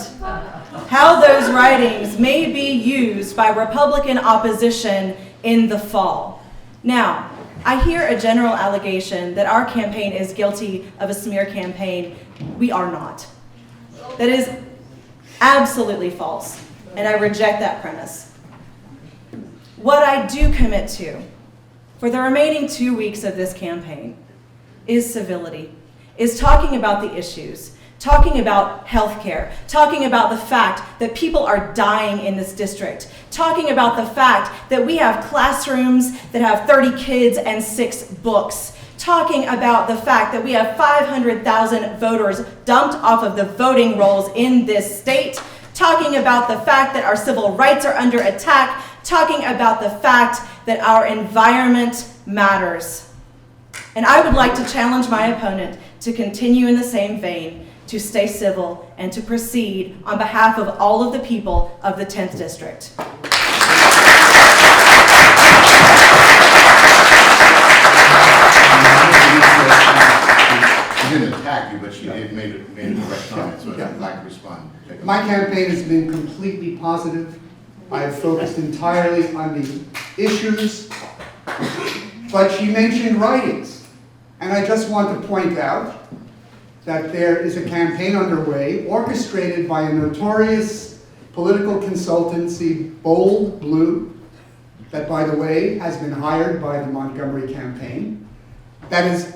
how those writings may be used by Republican opposition in the fall. Now, I hear a general allegation that our campaign is guilty of a smear campaign. We are not. That is absolutely false, and I reject that premise. What I do commit to for the remaining 2 weeks of this campaign is civility, is talking about the issues, talking about healthcare, talking about the fact that people are dying in this district, talking about the fact that we have classrooms that have 30 kids and 6 books, talking about the fact that we have 500,000 voters dumped off of the voting rolls in this state, talking about the fact that our civil rights are under attack, talking about the fact that our environment matters. And I would like to challenge my opponent to continue in the same vein, to stay civil, and to proceed on behalf of all of the people of the 10th District. She didn't attack you, but she did made a correct comment, so I'd like to respond. My campaign has been completely positive. I have focused entirely on the issues, but she mentioned writings. And I just want to point out that there is a campaign underway orchestrated by a notorious political consultancy, Bold Blue, that, by the way, has been hired by the Montgomery campaign, that is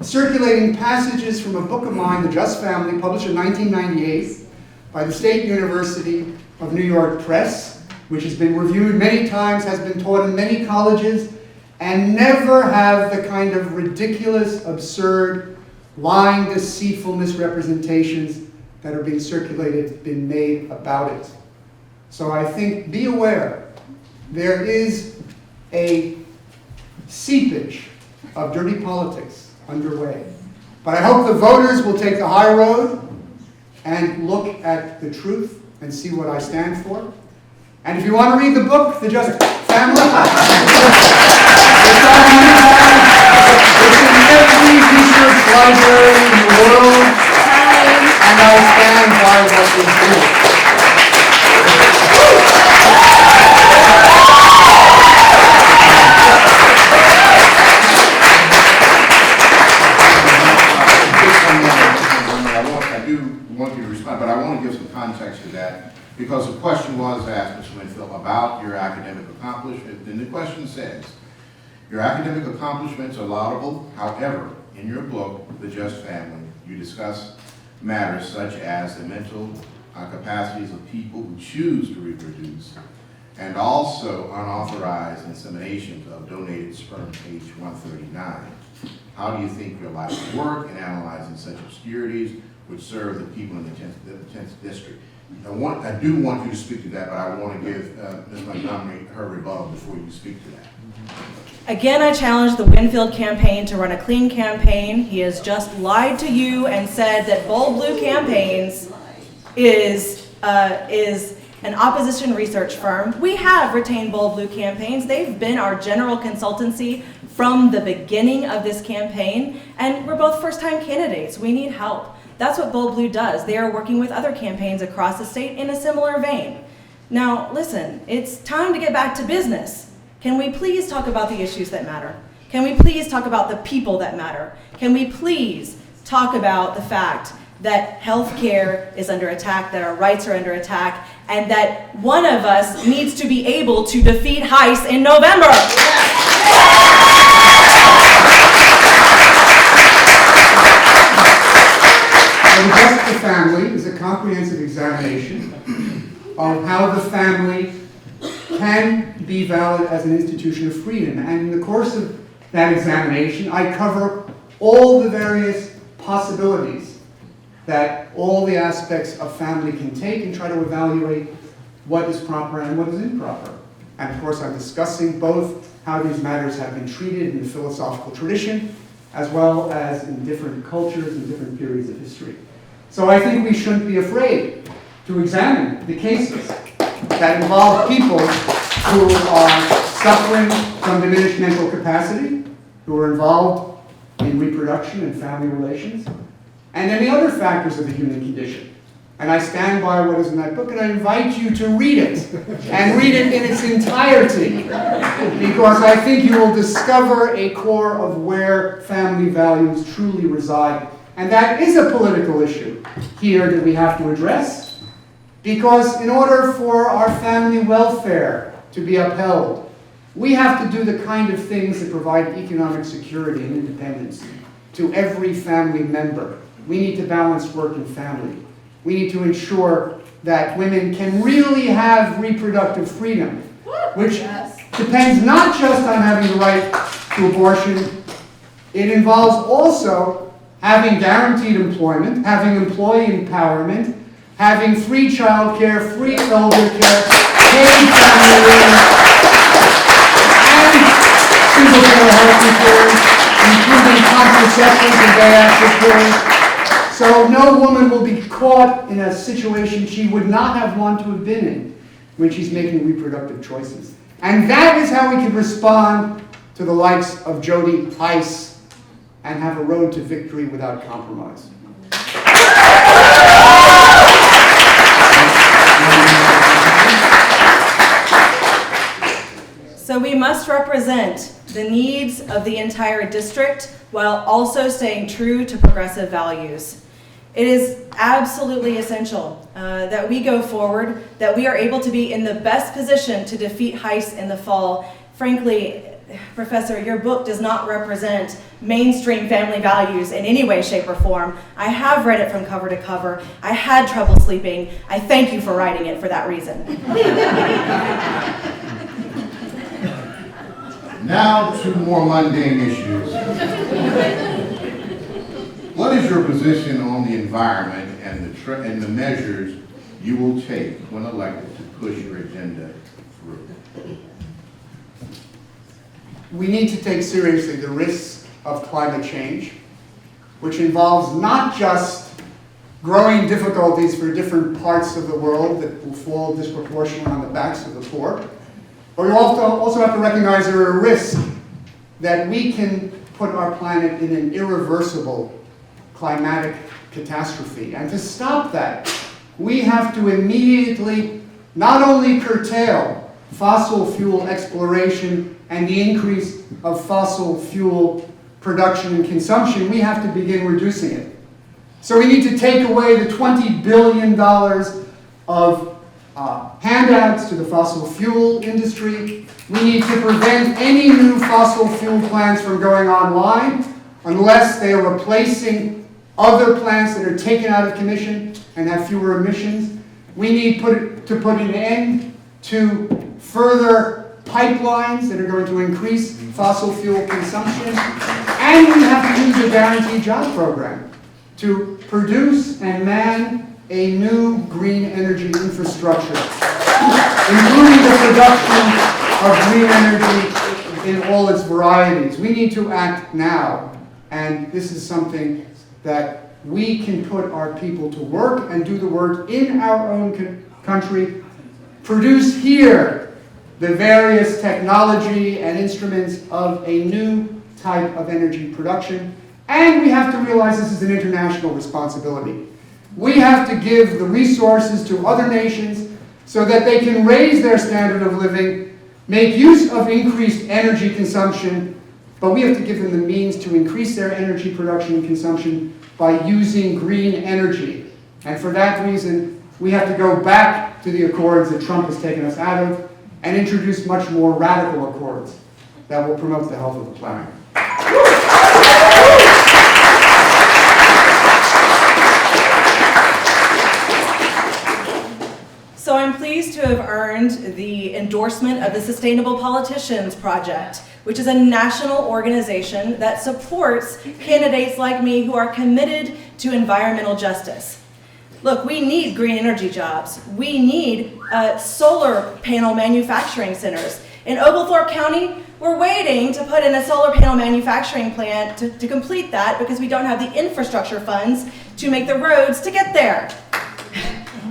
circulating passages from a book of mine, The Just Family, published in 1998 by the State University of New York Press, which has been reviewed many times, has been taught in many colleges, and never have the kind of ridiculous, absurd, lying, deceitful misrepresentations that are being circulated been made about it. So I think, be aware, there is a seepage of dirty politics underway. But I hope the voters will take the high road and look at the truth and see what I stand for. And if you want to read the book, The Just Family, it's in every research library in the world, and I stand by what we do. I do want you to respond, but I want to give some context to that, because the question was asked, Mr. Winfield, about your academic accomplishments, and the question says, your academic accomplishments are laudable. However, in your book, The Just Family, you discuss matters such as the mental capacities of people who choose to reproduce, and also unauthorized inseminations of donated sperm, page 139. How do you think your life would work in analyzing such obscurities which serve the people in the 10th district? I do want you to speak to that, but I want to give Ms. Montgomery her rebuttal before you speak to that. Again, I challenge the Winfield campaign to run a clean campaign. He has just lied to you and said that Bold Blue Campaigns is an opposition research firm. We have retained Bold Blue Campaigns. They've been our general consultancy from the beginning of this campaign, and we're both first-time candidates. We need help. That's what Bold Blue does. They are working with other campaigns across the state in a similar vein. Now, listen, it's time to get back to business. Can we please talk about the issues that matter? Can we please talk about the people that matter? Can we please talk about the fact that health care is under attack, that our rights are under attack, and that one of us needs to be able to defeat HICE in November? The Just the Family is a comprehensive examination of how the family can be valid as an institution of freedom. And in the course of that examination, I cover all the various possibilities that all the aspects of family can take and try to evaluate what is proper and what is improper. And of course, I'm discussing both how these matters have been treated in the philosophical tradition, as well as in different cultures and different periods of history. So I think we shouldn't be afraid to examine the cases that involve people who are suffering from diminished mental capacity, who are involved in reproduction and family relations, and any other factors of the human condition. And I stand by what is in that book, and I invite you to read it, and read it in its entirety, because I think you will discover a core of where family values truly reside. And that is a political issue here that we have to address, because in order for our family welfare to be upheld, we have to do the kind of things that provide economic security and independence to every family member. We need to balance work and family. We need to ensure that women can really have reproductive freedom, which depends not just on having the right to abortion. It involves also having guaranteed employment, having employee empowerment, having free child care, free elder care, paid family leave, and single-payer health insurance, including contraceptives and day-after care. So no woman will be caught in a situation she would not have wanted to have been in when she's making reproductive choices. And that is how we can respond to the likes of Jody Heiss and have a road to victory without compromise. So we must represent the needs of the entire district while also staying true to progressive values. It is absolutely essential that we go forward, that we are able to be in the best position to defeat HICE in the fall. Frankly, Professor, your book does not represent mainstream family values in any way, shape, or form. I have read it from cover to cover. I had trouble sleeping. I thank you for writing it for that reason. Now to more mundane issues. What is your position on the environment and the measures you will take when elected to push your agenda through? We need to take seriously the risks of climate change, which involves not just growing difficulties for different parts of the world that will fall disproportionately on the backs of the poor, but we also have to recognize there are risks that we can put our planet in an irreversible climatic catastrophe. And to stop that, we have to immediately not only curtail fossil fuel exploration and the increase of fossil fuel production and consumption, we have to begin reducing it. So we need to take away the $20 billion of handouts to the fossil fuel industry. We need to prevent any new fossil fuel plants from going online unless they are replacing other plants that are taken out of commission and have fewer emissions. We need to put an end to further pipelines that are going to increase fossil fuel consumption. And we have to use the Guaranteed Job Program to produce and man a new green energy infrastructure, including the production of green energy in all its varieties. We need to act now, and this is something that we can put our people to work and do the work in our own country, produce here the various technology and instruments of a new type of energy production, and we have to realize this is an international responsibility. We have to give the resources to other nations so that they can raise their standard of living, make use of increased energy consumption, but we have to give them the means to increase their energy production and consumption by using green energy. And for that reason, we have to go back to the accords that Trump has taken us out of and introduce much more radical accords that will promote the health of the planet. So I'm pleased to have earned the endorsement of the Sustainable Politicians Project, which is a national organization that supports candidates like me who are committed to environmental justice. Look, we need green energy jobs. We need solar panel manufacturing centers. In Oglethorpe County, we're waiting to put in a solar panel manufacturing plant to complete that because we don't have the infrastructure funds to make the roads to get there.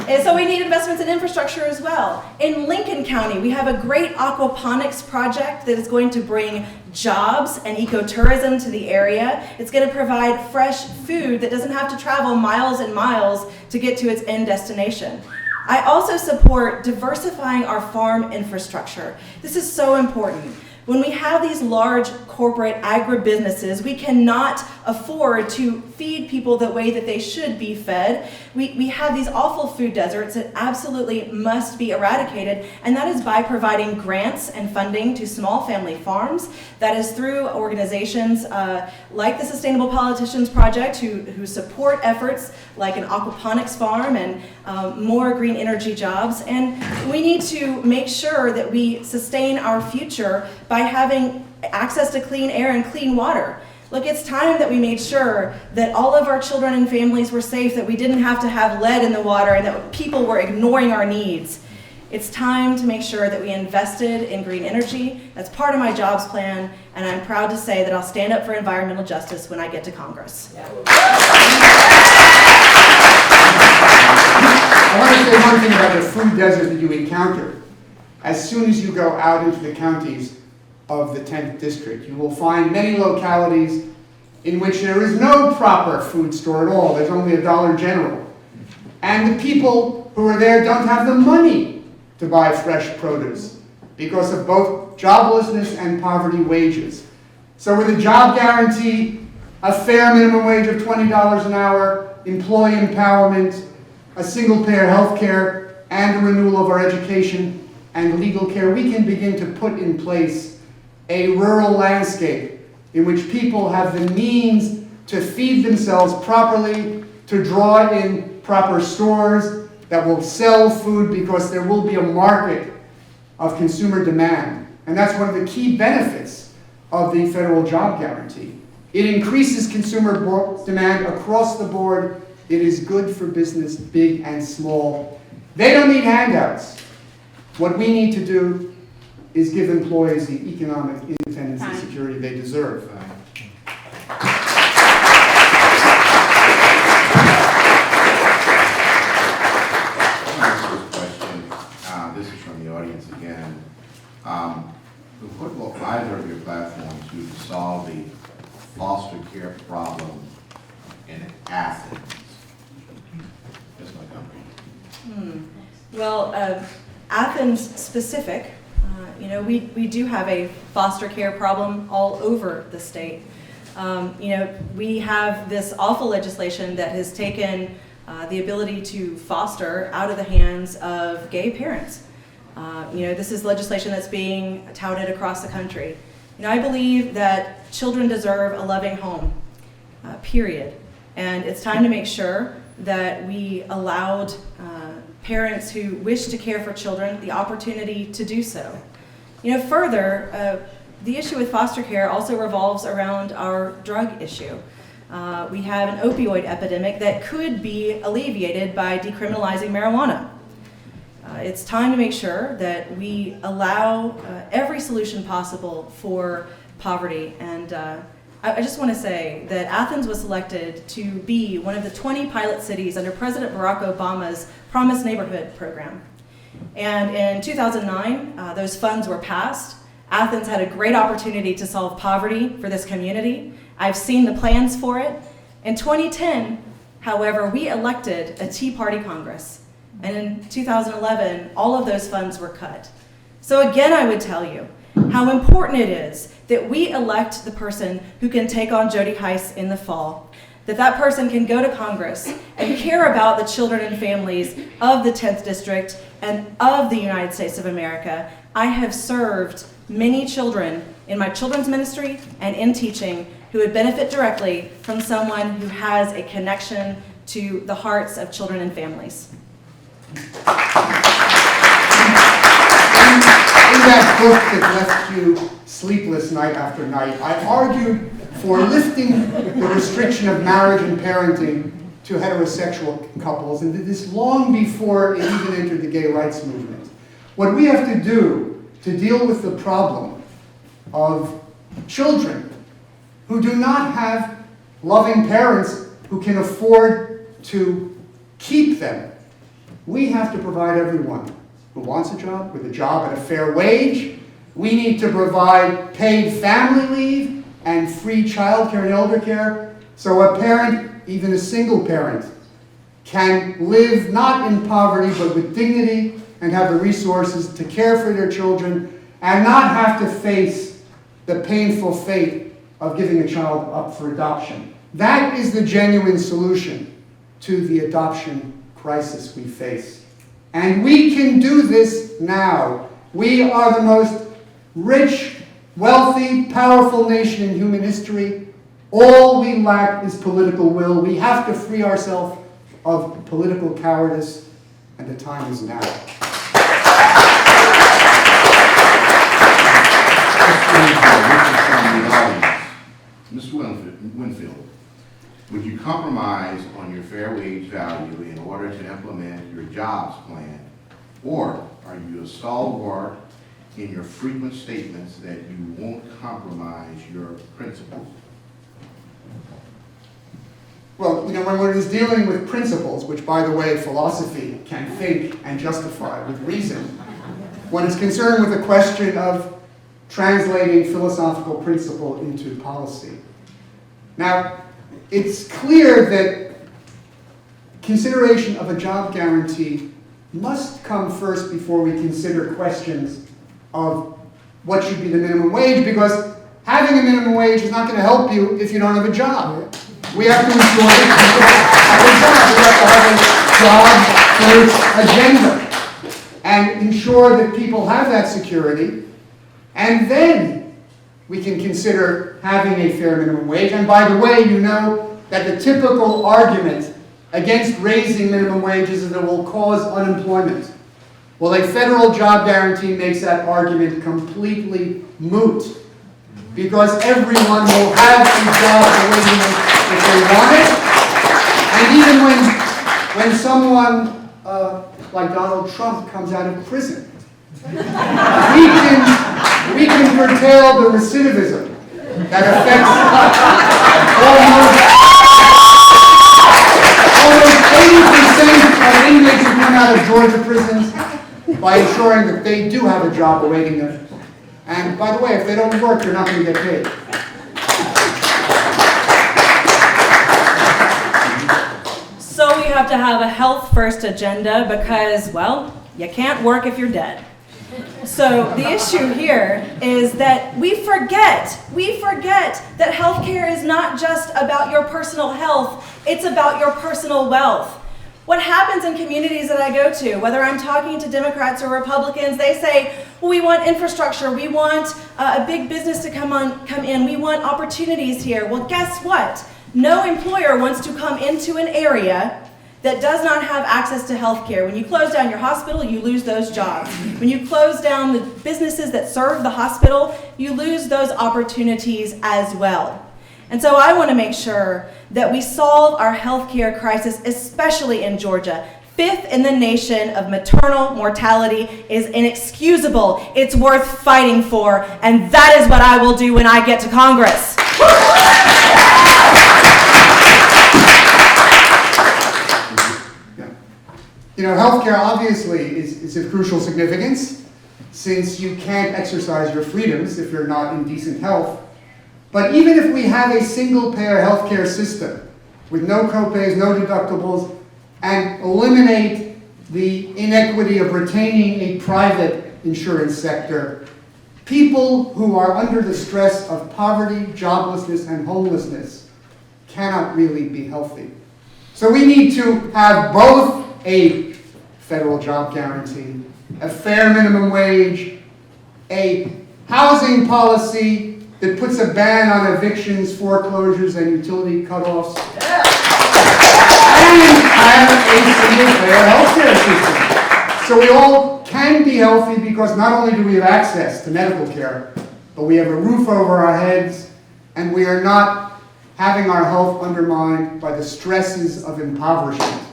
And so we need investments in infrastructure as well. In Lincoln County, we have a great aquaponics project that is going to bring jobs and ecotourism to the area. It's going to provide fresh food that doesn't have to travel miles and miles to get to its end destination. I also support diversifying our farm infrastructure. This is so important. When we have these large corporate agribusinesses, we cannot afford to feed people the way that they should be fed. We have these awful food deserts that absolutely must be eradicated, and that is by providing grants and funding to small family farms. That is through organizations like the Sustainable Politicians Project who support efforts like an aquaponics farm and more green energy jobs. And we need to make sure that we sustain our future by having access to clean air and clean water. Look, it's time that we made sure that all of our children and families were safe, that we didn't have to have lead in the water, and that people were ignoring our needs. It's time to make sure that we invested in green energy. That's part of my jobs plan, and I'm proud to say that I'll stand up for environmental justice when I get to Congress. I want to say one thing about the food desert that you encounter. As soon as you go out into the counties of the 10th district, you will find many localities in which there is no proper food store at all. There's only a Dollar General. And the people who are there don't have the money to buy fresh produce because of both joblessness and poverty wages. So with a job guarantee, a fair minimum wage of $20 an hour, employee empowerment, a single-payer health care, and a renewal of our education and legal care, we can begin to put in place a rural landscape in which people have the means to feed themselves properly, to draw in proper stores that will sell food because there will be a market of consumer demand. And that's one of the key benefits of the federal job guarantee. It increases consumer demand across the board. It is good for business, big and small. They don't need handouts. What we need to do is give employees the economic independence and security they deserve. This is from the audience again. What will either of your platforms do to solve the foster care problem in Athens? Ms. Montgomery. Well, Athens specific, we do have a foster care problem all over the state. We have this awful legislation that has taken the ability to foster out of the hands of gay parents. This is legislation that's being touted across the country. I believe that children deserve a loving home, period. And it's time to make sure that we allowed parents who wish to care for children the opportunity to do so. Further, the issue with foster care also revolves around our drug issue. We have an opioid epidemic that could be alleviated by decriminalizing marijuana. It's time to make sure that we allow every solution possible for poverty. And I just want to say that Athens was selected to be one of the 20 pilot cities under President Barack Obama's Promised Neighborhood program. And in 2009, those funds were passed. Athens had a great opportunity to solve poverty for this community. I've seen the plans for it. In 2010, however, we elected a Tea Party Congress. And in 2011, all of those funds were cut. So again, I would tell you how important it is that we elect the person who can take on Jody Hice in the fall, that person can go to Congress and care about the children and families of the 10th District and of the United States of America. I have served many children in my children's ministry and in teaching who would benefit directly from someone who has a connection to the hearts of children and families. In that book that left you sleepless night after night, I argued for lifting the restriction of marriage and parenting to heterosexual couples, and did this long before it even entered the gay rights movement. What we have to do to deal with the problem of children who do not have loving parents who can afford to keep them, we have to provide everyone who wants a job with a job at a fair wage. We need to provide paid family leave and free childcare and elder care, so a parent, even a single parent, can live not in poverty but with dignity and have the resources to care for their children and not have to face the painful fate of giving a child up for adoption. That is the genuine solution to the adoption crisis we face. And we can do this now. We are the most rich, wealthy, powerful nation in human history. All we lack is political will. We have to free ourselves of political cowardice, and the time is now. Mr. Winfield, would you compromise on your fair wage value in order to implement your jobs plan? Or are you a stalwart in your frequent statements that you won't compromise your principles? Well, when one is dealing with principles, which, by the way, philosophy can think and justify with reason, one is concerned with the question of translating philosophical principle into policy. Now, it's clear that consideration of a job guarantee must come first before we consider questions of what should be the minimum wage, because having a minimum wage is not going to help you if you don't have a job. We have to ensure that people have a job. We have to have a job first agenda and ensure that people have that security. And then we can consider having a fair minimum wage. And by the way, you know that the typical argument against raising minimum wages is that it will cause unemployment. Well, a federal job guarantee makes that argument completely moot, because everyone will have a job awaiting them if they want it. And even when someone like Donald Trump comes out of prison, we can curtail the recidivism that affects almost 80% of inmates who come out of Georgia prisons by ensuring that they do have a job awaiting them. And by the way, if they don't work, they're not going to get paid. So we have to have a health first agenda because, well, you can't work if you're dead. So the issue here is that we forget that healthcare is not just about your personal health, it's about your personal wealth. What happens in communities that I go to, whether I'm talking to Democrats or Republicans, they say, well, we want infrastructure, we want a big business to come in, we want opportunities here. Well, guess what? No employer wants to come into an area that does not have access to health care. When you close down your hospital, you lose those jobs. When you close down the businesses that serve the hospital, you lose those opportunities as well. And so I want to make sure that we solve our healthcare crisis, especially in Georgia. 5th in the nation of maternal mortality is inexcusable. It's worth fighting for, and that is what I will do when I get to Congress. You know, healthcare obviously is of crucial significance, since you can't exercise your freedoms if you're not in decent health. But even if we have a single-payer healthcare system with no copays, no deductibles, and eliminate the inequity of retaining a private insurance sector, people who are under the stress of poverty, joblessness, and homelessness cannot really be healthy. So we need to have both a federal job guarantee, a fair minimum wage, a housing policy that puts a ban on evictions, foreclosures, and utility cutoffs, and have a single-payer healthcare system. So we all can be healthy because not only do we have access to medical care, but we have a roof over our heads, and we are not having our health undermined by the stresses of impoverishment.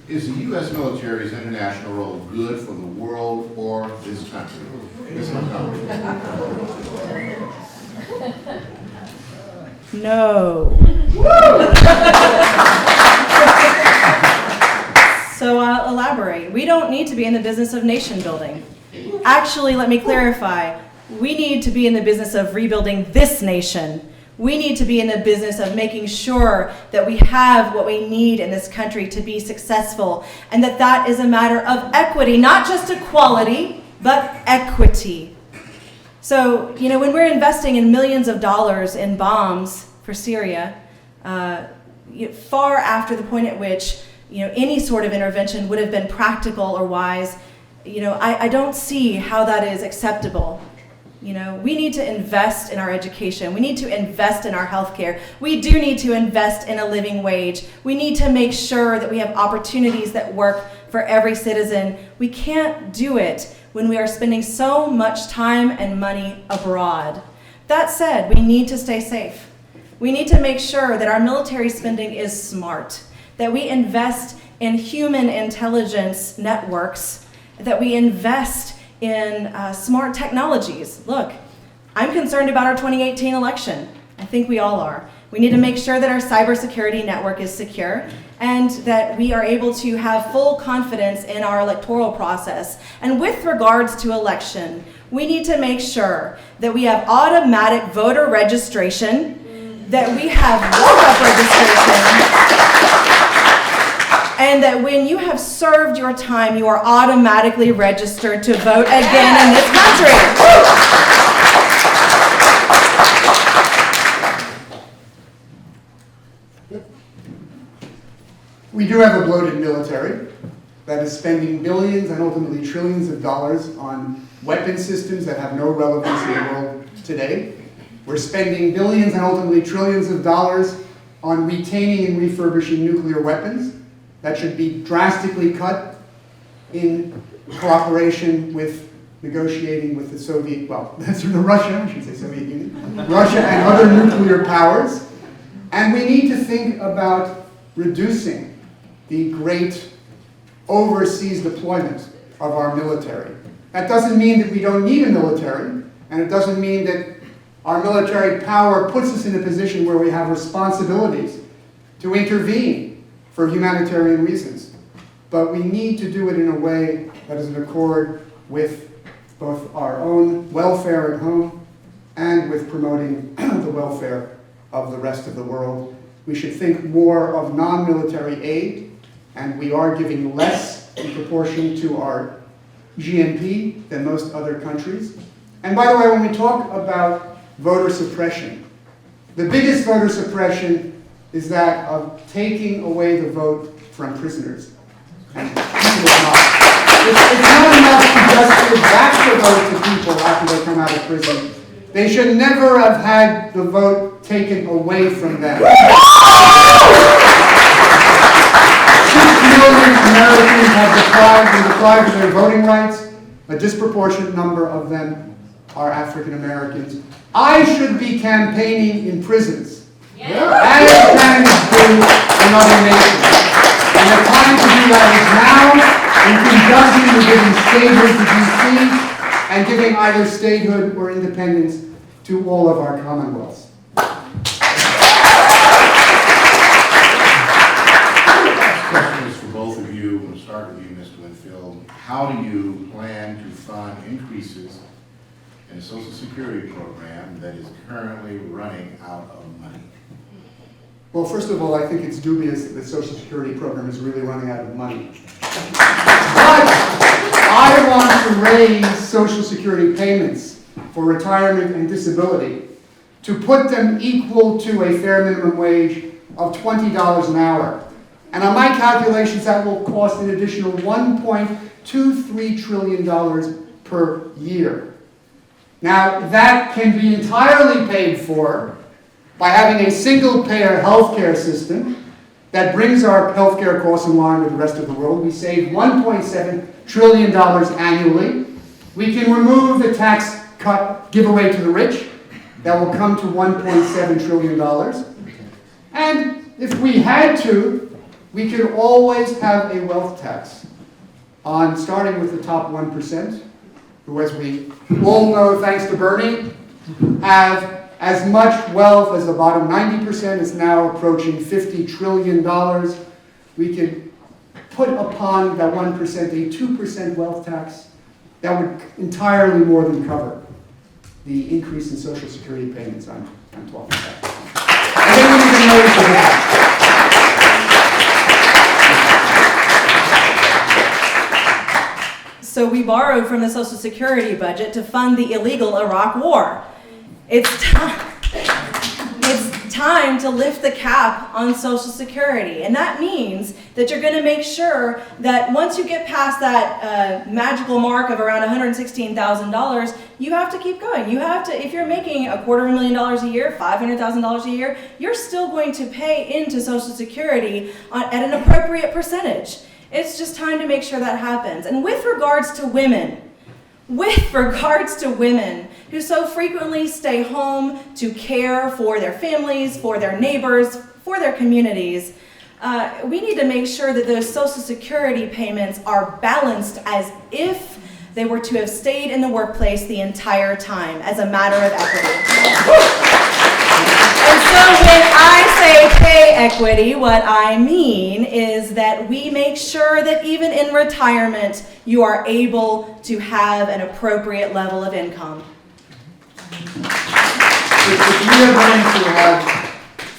Is the U.S. military's international role good for the world or this country? Ms. Montgomery. No. So I'll elaborate. We don't need to be in the business of nation building. Actually, let me clarify. We need to be in the business of rebuilding this nation. We need to be in the business of making sure that we have what we need in this country to be successful, and that is a matter of equity, not just equality, but equity. So, you know, when we're investing in millions of dollars in bombs for Syria, far after the point at which, you know, any sort of intervention would have been practical or wise, you know, I don't see how that is acceptable. You know, we need to invest in our education. We need to invest in our healthcare. We do need to invest in a living wage. We need to make sure that we have opportunities that work for every citizen. We can't do it when we are spending so much time and money abroad. That said, we need to stay safe. We need to make sure that our military spending is smart, that we invest in human intelligence networks, that we invest in smart technologies. Look, I'm concerned about our 2018 election. I think we all are. We need to make sure that our cybersecurity network is secure and that we are able to have full confidence in our electoral process. And with regards to election, we need to make sure that we have automatic voter registration, that we have walk-up registration, and that when you have served your time, you are automatically registered to vote again in this country. We do have a bloated military. that is spending billions and ultimately trillions of dollars on weapon systems that have no relevance in the world today. We're spending billions and ultimately trillions of dollars on retaining and refurbishing nuclear weapons that should be drastically cut in cooperation with negotiating with the Soviet, well, that's Russia, I should say Soviet Union, Russia and other nuclear powers. And we need to think about reducing the great overseas deployment of our military. That doesn't mean that we don't need a military, and it doesn't mean that our military power puts us in a position where we have responsibilities to intervene for humanitarian reasons. But we need to do it in a way that is in accord with both our own welfare at home and with promoting the welfare of the rest of the world. We should think more of non-military aid, and we are giving less in proportion to our GNP than most other countries. And by the way, when we talk about voter suppression, the biggest voter suppression is that of taking away the vote from prisoners. And people are not. It's not enough to just give back the vote to people after they come out of prison. They should never have had the vote taken away from them. 6 million Americans have been deprived of their voting rights. A disproportionate number of them are African Americans. I should be campaigning in prisons, as candidates do in other nations. And the time to do that is now, in conjunction with giving statehood to DC and giving either statehood or independence to all of our commonwealths. Question is for both of you. We'll start with you, Mr. Winfield. How do you plan to fund increases in the Social Security program that is currently running out of money? Well, first of all, I think it's dubious that the Social Security program is really running out of money. But I want to raise Social Security payments for retirement and disability to put them equal to a fair minimum wage of $20 an hour. And on my calculations, that will cost an additional $1.23 trillion per year. Now, that can be entirely paid for by having a single-payer healthcare system that brings our healthcare costs in line with the rest of the world. We save $1.7 trillion annually. We can remove the tax cut giveaway to the rich. That will come to $1.7 trillion. And if we had to, we could always have a wealth tax on starting with the top 1%, who, as we all know, thanks to Bernie, have as much wealth as the bottom 90%. Is now approaching $50 trillion. We could put upon that 1% a 2% wealth tax that would entirely more than cover the increase in Social Security payments I'm talking about. And they wouldn't even notice that. So we borrowed from the Social Security budget to fund the illegal Iraq War. It's time to lift the cap on Social Security. And that means that you're going to make sure that once you get past that magical mark of around $116,000, you have to keep going. You have to, if you're making $250,000 a year, $500,000 a year, you're still going to pay into Social Security at an appropriate percentage. It's just time to make sure that happens. And with regards to women who so frequently stay home to care for their families, for their neighbors, for their communities, we need to make sure that those Social Security payments are balanced as if they were to have stayed in the workplace the entire time as a matter of equity. And so when I say pay equity, what I mean is that we make sure that even in retirement, you are able to have an appropriate level of income. If we are going to have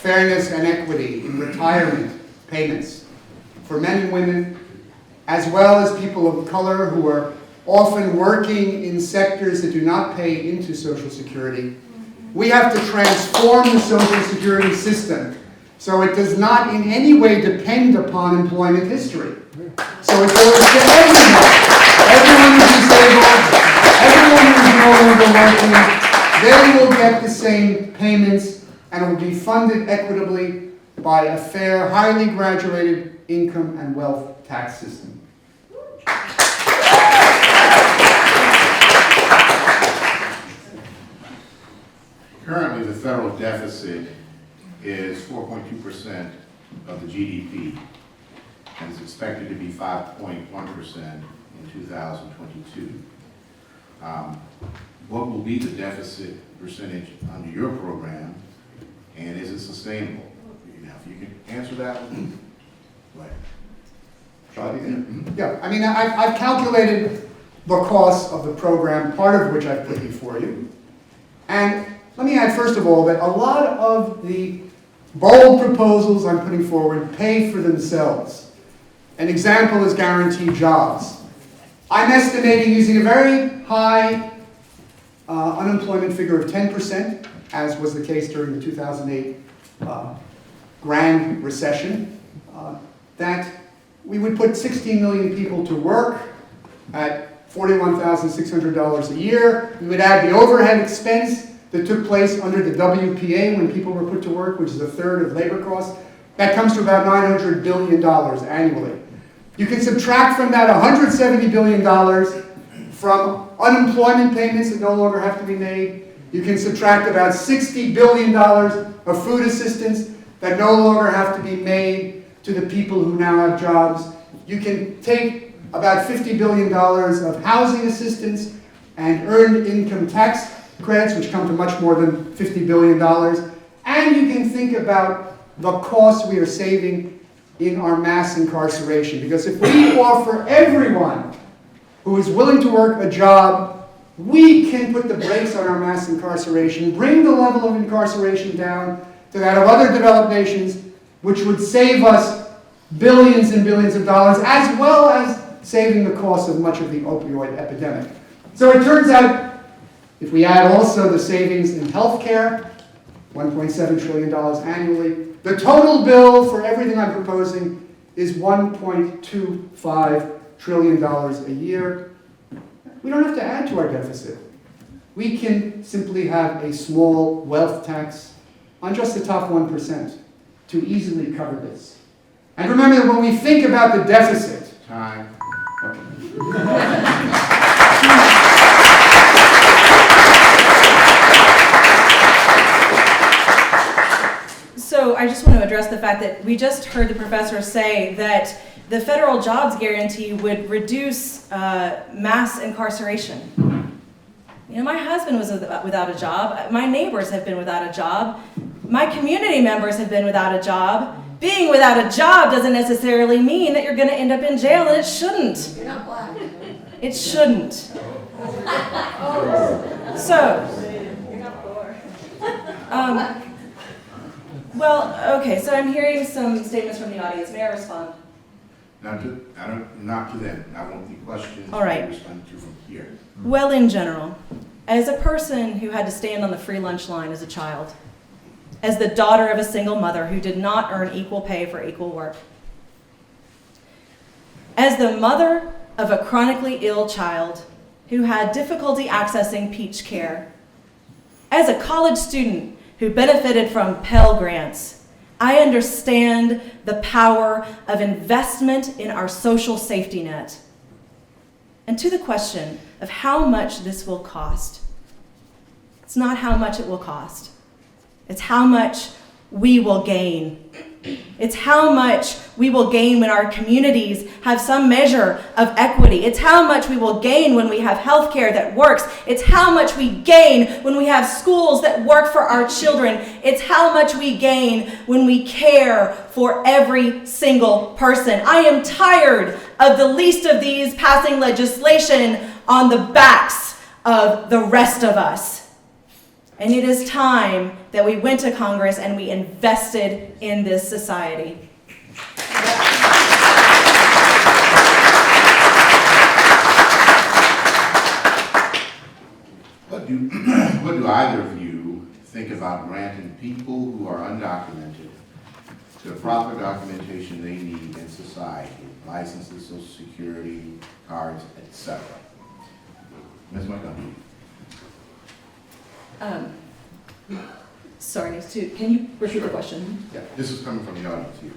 fairness and equity in retirement payments for men and women, as well as people of color who are often working in sectors that do not pay into Social Security, we have to transform the Social Security system so it does not in any way depend upon employment history. So it goes to everyone. Everyone who's disabled, everyone who's no longer working, they will get the same payments, and it will be funded equitably by a fair, highly graduated income and wealth tax system. Currently, the federal deficit is 4.2% of the GDP, and is expected to be 5.1% in 2022. What will be the deficit percentage under your program, and is it sustainable? Now, if you can answer that, go ahead. Shall I begin? Yeah, I mean, I've calculated the cost of the program, part of which I've put before you. And let me add, first of all, that a lot of the bold proposals I'm putting forward pay for themselves. An example is guaranteed jobs. I'm estimating, using a very high unemployment figure of 10%, as was the case during the 2008 Grand Recession, that we would put 16 million people to work at $41,600 a year. We would add the overhead expense that took place under the WPA when people were put to work, which is a third of labor costs. That comes to about $900 billion annually. You can subtract from that $170 billion from unemployment payments that no longer have to be made. You can subtract about $60 billion of food assistance that no longer have to be made to the people who now have jobs. You can take about $50 billion of housing assistance and earned income tax credits, which come to much more than $50 billion. And you can think about the cost we are saving in our mass incarceration. Because if we offer everyone who is willing to work a job, we can put the brakes on our mass incarceration, bring the level of incarceration down to that of other developed nations, which would save us billions and billions of dollars, as well as saving the cost of much of the opioid epidemic. So it turns out, if we add also the savings in healthcare, $1.7 trillion annually, the total bill for everything I'm proposing is $1.25 trillion a year. We don't have to add to our deficit. We can simply have a small wealth tax on just the top 1% to easily cover this. And remember that when we think about the deficit... Time. Okay. So I just want to address the fact that we just heard the professor say that the federal jobs guarantee would reduce mass incarceration. You know, my husband was without a job. My neighbors have been without a job. My community members have been without a job. Being without a job doesn't necessarily mean that you're going to end up in jail, and it shouldn't. You're not black. It shouldn't. So, well, okay, so I'm hearing some statements from the audience. May I respond? Not to them. I want the questions All right. to respond to from here. Well, in general, as a person who had to stand on the free lunch line as a child, as the daughter of a single mother who did not earn equal pay for equal work, as the mother of a chronically ill child who had difficulty accessing peach care, as a college student who benefited from Pell Grants, I understand the power of investment in our social safety net. And to the question of how much this will cost, it's not how much it will cost. It's how much we will gain. It's how much we will gain when our communities have some measure of equity. It's how much we will gain when we have health care that works. It's how much we gain when we have schools that work for our children. It's how much we gain when we care for every single person. I am tired of the least of these passing legislation on the backs of the rest of us. And it is time that we went to Congress and we invested in this society. What do either of you think about granting people who are undocumented the proper documentation they need in society, licenses, social security, cards, etc. Ms. Montgomery. Sorry, can you repeat the question? Yeah, this is coming from the audience here.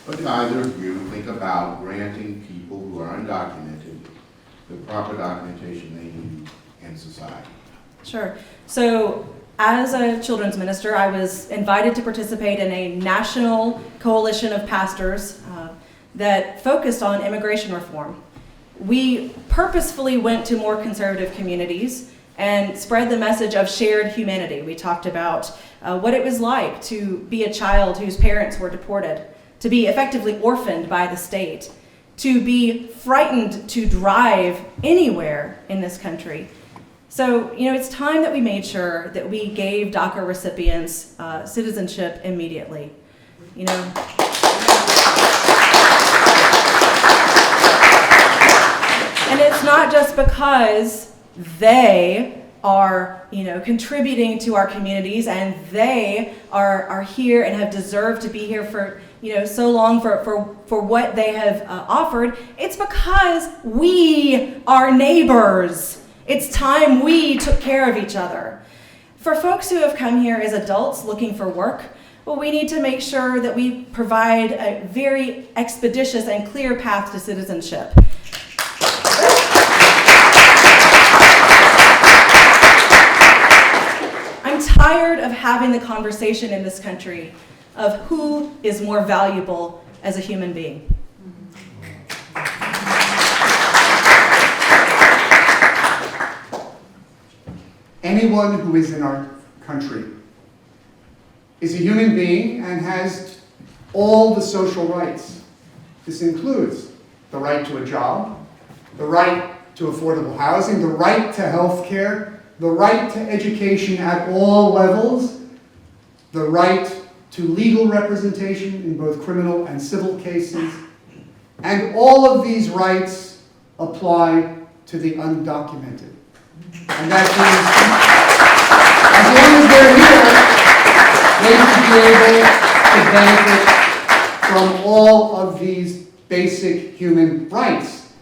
What do either of you think about granting people who are undocumented the proper documentation they need in society? Sure. So, as a children's minister, I was invited to participate in a national coalition of pastors that focused on immigration reform. We purposefully went to more conservative communities and spread the message of shared humanity. We talked about what it was like to be a child whose parents were deported, to be effectively orphaned by the state, to be frightened to drive anywhere in this country. So, it's time that we made sure that we gave DACA recipients citizenship immediately. And it's not just because they are, contributing to our communities and they are here and have deserved to be here for, so long for what they have offered. It's because we are neighbors. It's time we took care of each other. For folks who have come here as adults looking for work, well, we need to make sure that we provide a very expeditious and clear path to citizenship. I'm tired of having the conversation in this country of who is more valuable as a human being. Anyone who is in our country is a human being and has all the social rights. This includes the right to a job, the right to affordable housing, the right to health care, the right to education at all levels, the right to legal representation in both criminal and civil cases, and all of these rights apply to the undocumented. And that means, as long as they're here, they should be able to benefit from all of these basic human rights.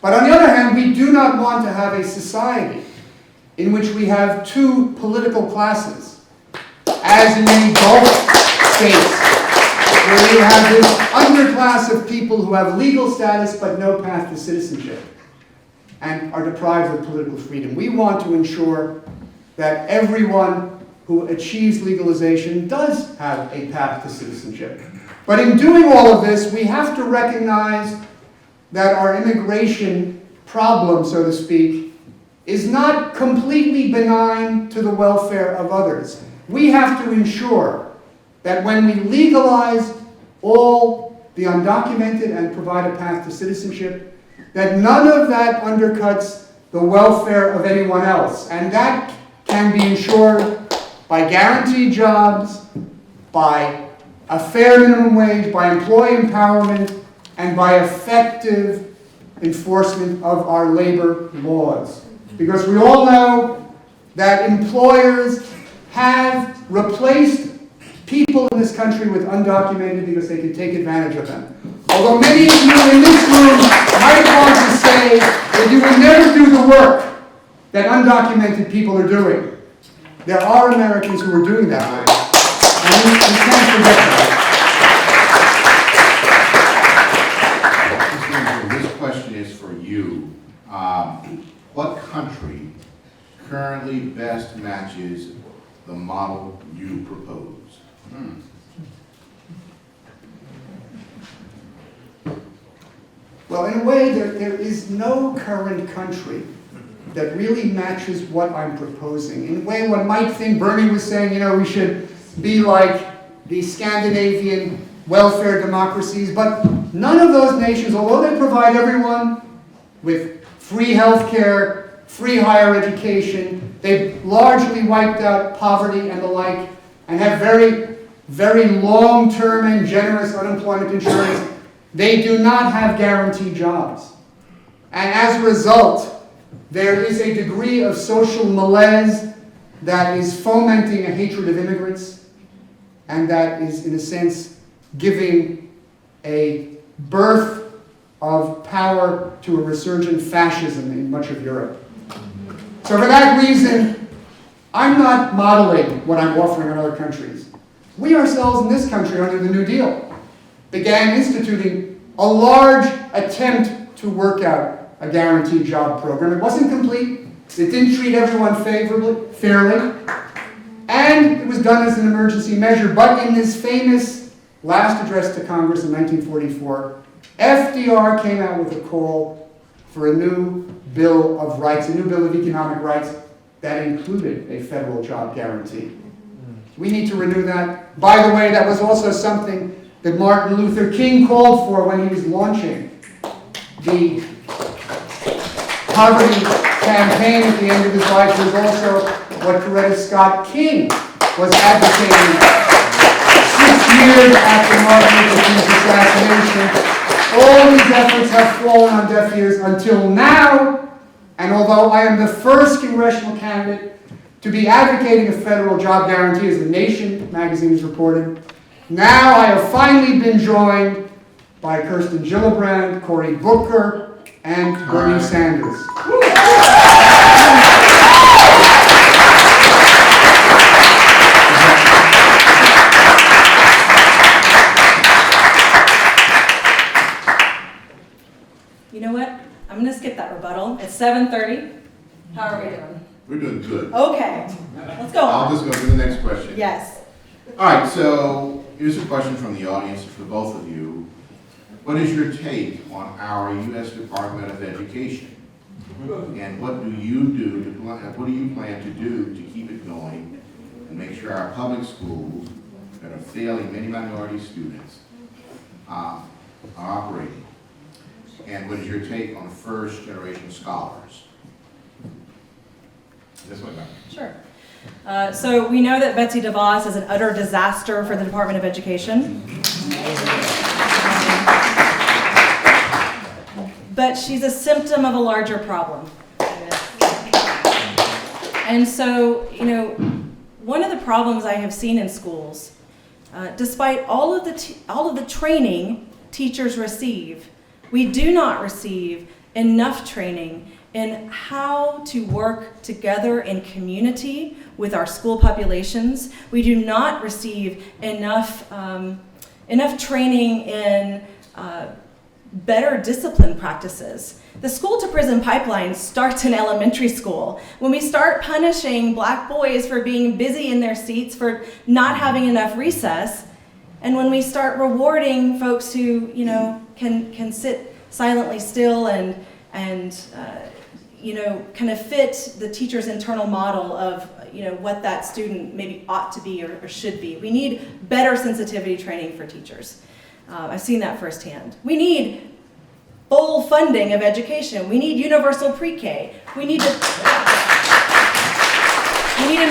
But on the other hand, we do not want to have a society in which we have two political classes, as in many Gulf states, where you have this underclass of people who have legal status but no path to citizenship and are deprived of political freedom. We want to ensure that everyone who achieves legalization does have a path to citizenship. But in doing all of this, we have to recognize that our immigration problem, so to speak, is not completely benign to the welfare of others. We have to ensure that when we legalize all the undocumented and provide a path to citizenship, that none of that undercuts the welfare of anyone else. And that can be ensured by guaranteed jobs, by a fair minimum wage, by employee empowerment, and by effective enforcement of our labor laws. Because we all know that employers have replaced people in this country with undocumented because they can take advantage of them. Although many of you in this room might want to say that you will never do the work that undocumented people are doing, there are Americans who are doing that work. And we can't forget that. This question is for you. What country currently best matches the model you propose? Well, in a way, there is no current country that really matches what I'm proposing. In a way, one might think, Bernie was saying, we should be like the Scandinavian welfare democracies, but none of those nations, although they provide everyone with free health care, free higher education, they've largely wiped out poverty and the like, and have very, very long-term and generous unemployment insurance. They do not have guaranteed jobs. And as a result, there is a degree of social malaise that is fomenting a hatred of immigrants, and that is, in a sense, giving a birth of power to a resurgent fascism in much of Europe. So for that reason, I'm not modeling what I'm offering in other countries. We ourselves in this country, under the New Deal, began instituting a large attempt to work out a guaranteed job program. It wasn't complete. It didn't treat everyone fairly. And it was done as an emergency measure. But in this famous last address to Congress in 1944, FDR came out with a call for a new Bill of Rights, a new Bill of Economic Rights that included a federal job guarantee. We need to renew that. By the way, that was also something that Martin Luther King called for when he was launching the poverty campaign at the end of his life. It was also what Coretta Scott King was advocating 6 years after Martin Luther King's assassination. All these efforts have fallen on deaf ears until now, and although I am the first congressional candidate to be advocating a federal job guarantee, as The Nation magazine has reported, now I have finally been joined by Kirsten Gillibrand, Cory Booker, and Bernie Sanders. You know what? I'm going to skip that rebuttal. It's 7:30. How are we doing? We're doing good. Okay, let's go I'll on. just go to the next question. Yes. All right, so here's a question from the audience for both of you. What is your take on our U.S. Department of Education? And what do you plan to do to keep it going and make sure our public schools that are failing many minority students are operating? And what is your take on first-generation scholars? This way, ma'am. Sure. So we know that Betsy DeVos is an utter disaster for the Department of Education. But she's a symptom of a larger problem. And so, you know, one of the problems I have seen in schools, despite all of the training teachers receive, we do not receive enough training in how to work together in community with our school populations. We do not receive enough training in better discipline practices. The school-to-prison pipeline starts in elementary school. When we start punishing black boys for being busy in their seats, for not having enough recess, and when we start rewarding folks who, you know, can sit silently still and you know, kind of fit the teacher's internal model of, you know, what that student maybe ought to be or should be. We need better sensitivity training for teachers. I've seen that firsthand. We need full funding of education. We need universal pre-K. We need to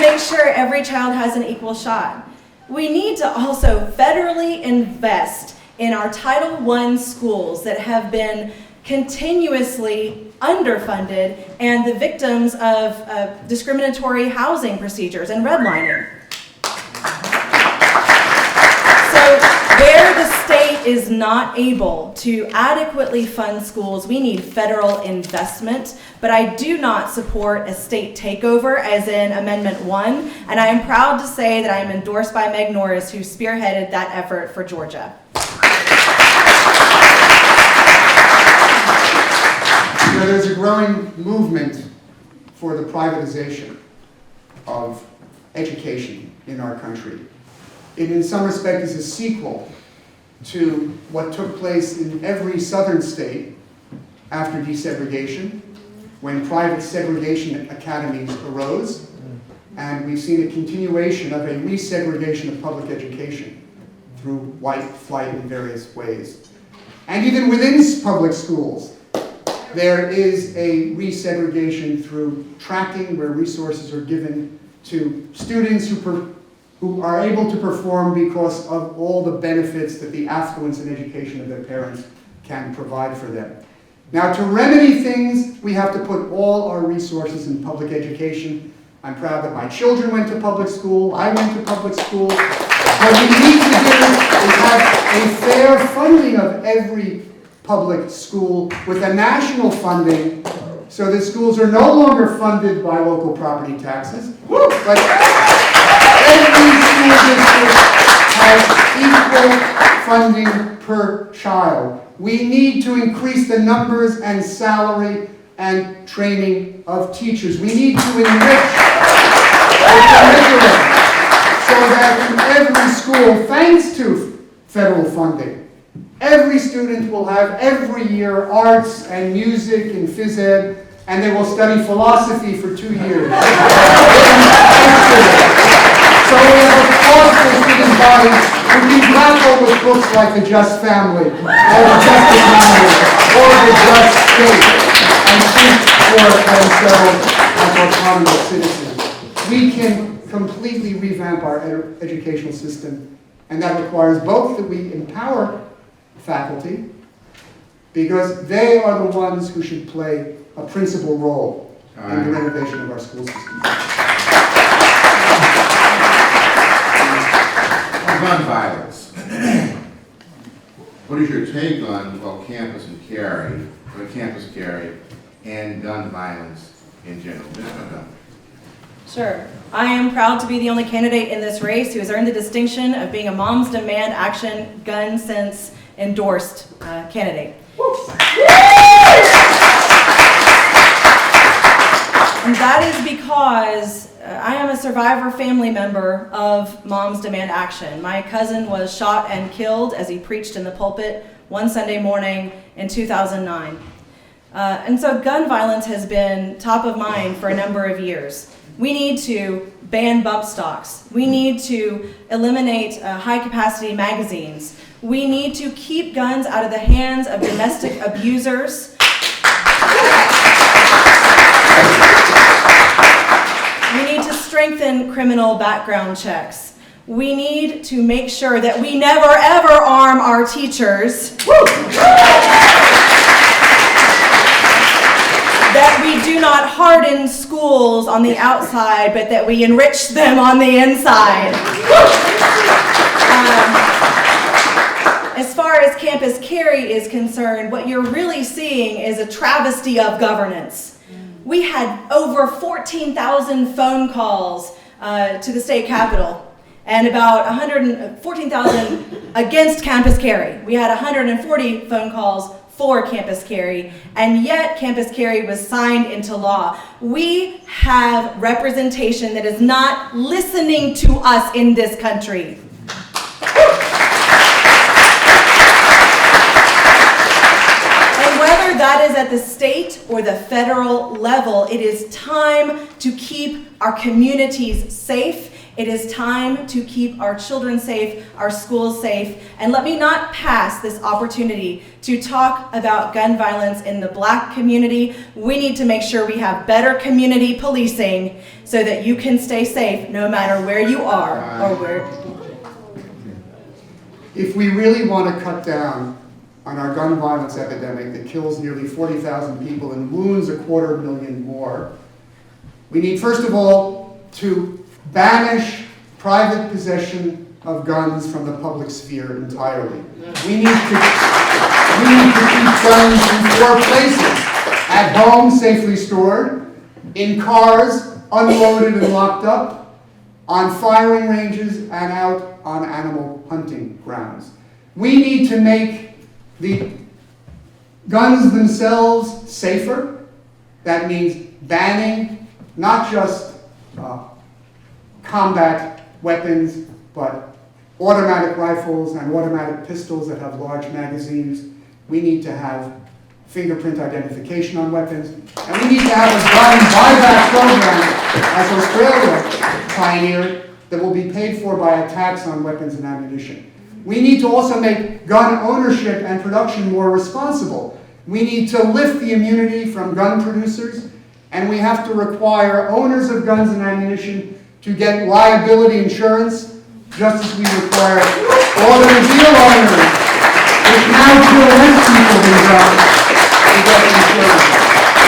make sure every child has an equal shot. We need to also federally invest in our Title I schools that have been continuously underfunded and the victims of discriminatory housing procedures and redlining. So where the state is not able to adequately fund schools, we need federal investment, but I do not support a state takeover as in Amendment 1, and I am proud to say that I am endorsed by Meg Norris, who spearheaded that effort for Georgia. You know, there's a growing movement for the privatization of education in our country. It, in some respect, is a sequel to what took place in every southern state after desegregation, when private segregation academies arose, and we've seen a continuation of a resegregation of public education through white flight in various ways. And even within public schools, there is a resegregation through tracking, where resources are given to students who are able to perform because of all the benefits that the affluence and education of their parents can provide for them. Now, to remedy things, we have to put all our resources in public education. I'm proud that my children went to public school, I went to public school. What we need to do have a fair funding of every public school with a national funding so that schools are no longer funded by local property taxes, but every school district has equal funding per child. We need to increase the numbers and salary and training of teachers. We need to enrich the curriculum so that in every school, thanks to federal funding, every student will have every year arts and music and phys ed, and they will study philosophy for 2 years. So we have a thoughtful student body who can grapple with books like The Just Family, or The Just Economy, or The Just State, and think for themselves as autonomous citizens. We can completely revamp our educational system, and that requires both that we empower faculty, because they are the ones who should play a principal role in the renovation of our school system. Gun violence. What is your take on, well, campus carry, and gun violence in general? Ms. Montgomery. Sure. I am proud to be the only candidate in this race who has earned the distinction of being a Moms Demand Action Gun Sense endorsed candidate. And that is because I am a survivor family member of Moms Demand Action. My cousin was shot and killed as he preached in the pulpit one Sunday morning in 2009. And so gun violence has been top of mind for a number of years. We need to ban bump stocks. We need to eliminate high-capacity magazines. We need to keep guns out of the hands of domestic abusers. We need to strengthen criminal background checks. We need to make sure that we never, ever arm our teachers. That we do not harden schools on the outside, but that we enrich them on the inside. As far as campus carry is concerned, what you're really seeing is a travesty of governance. We had over 14,000 phone calls to the state capitol and about 14,000 against campus carry. We had 140 phone calls for campus carry, and yet campus carry was signed into law. We have representation that is not listening to us in this country. And whether that is at the state or the federal level, it is time to keep our communities safe. It is time to keep our children safe, our schools safe, and let me not pass this opportunity to talk about gun violence in the Black community. We need to make sure we have better community policing so that you can stay safe no matter where you are or where. If we really want to cut down on our gun violence epidemic that kills nearly 40,000 people and wounds 250,000 more, we need, first of all, to banish private possession of guns from the public sphere entirely. We need to keep guns in 4 places: at home, safely stored; in cars, unloaded and locked up; on firing ranges; and out on animal hunting grounds. We need to make the guns themselves safer. That means banning not just combat weapons, but automatic rifles and automatic pistols that have large magazines. We need to have fingerprint identification on weapons, and we need to have a gun buyback program, as Australia pioneered, that will be paid for by a tax on weapons and ammunition. We need to also make gun ownership and production more responsible. We need to lift the immunity from gun producers, and we have to require owners of guns and ammunition to get liability insurance, just as we require automobile owners, which now kill less people than guns, to get insurance.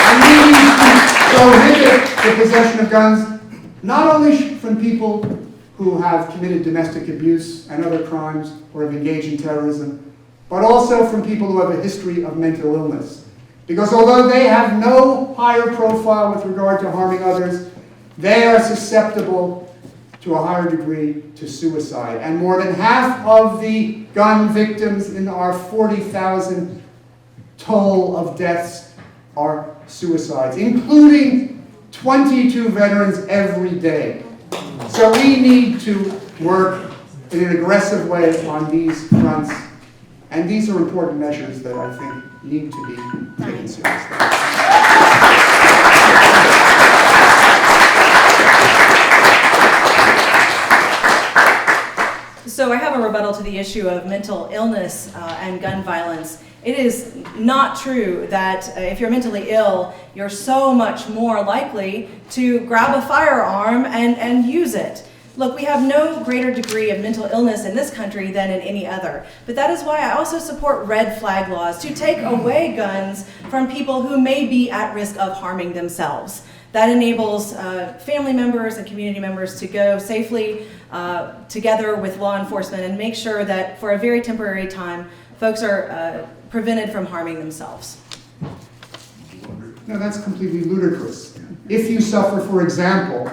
And we need to prohibit the possession of guns, not only from people who have committed domestic abuse and other crimes or have engaged in terrorism, but also from people who have a history of mental illness. Because although they have no higher profile with regard to harming others, they are susceptible to a higher degree to suicide. And more than half of the gun victims in our 40,000 toll of deaths are suicides, including 22 veterans every day. So we need to work in an aggressive way on these fronts, and these are important measures that I think need to be taken seriously. So I have a rebuttal to the issue of mental illness and gun violence. It is not true that if you're mentally ill, you're so much more likely to grab a firearm and use it. Look, we have no greater degree of mental illness in this country than in any other. But that is why I also support red flag laws to take away guns from people who may be at risk of harming themselves. That enables family members and community members to go safely together with law enforcement and make sure that for a very temporary time, folks are prevented from harming themselves. No, that's completely ludicrous. If you suffer, for example,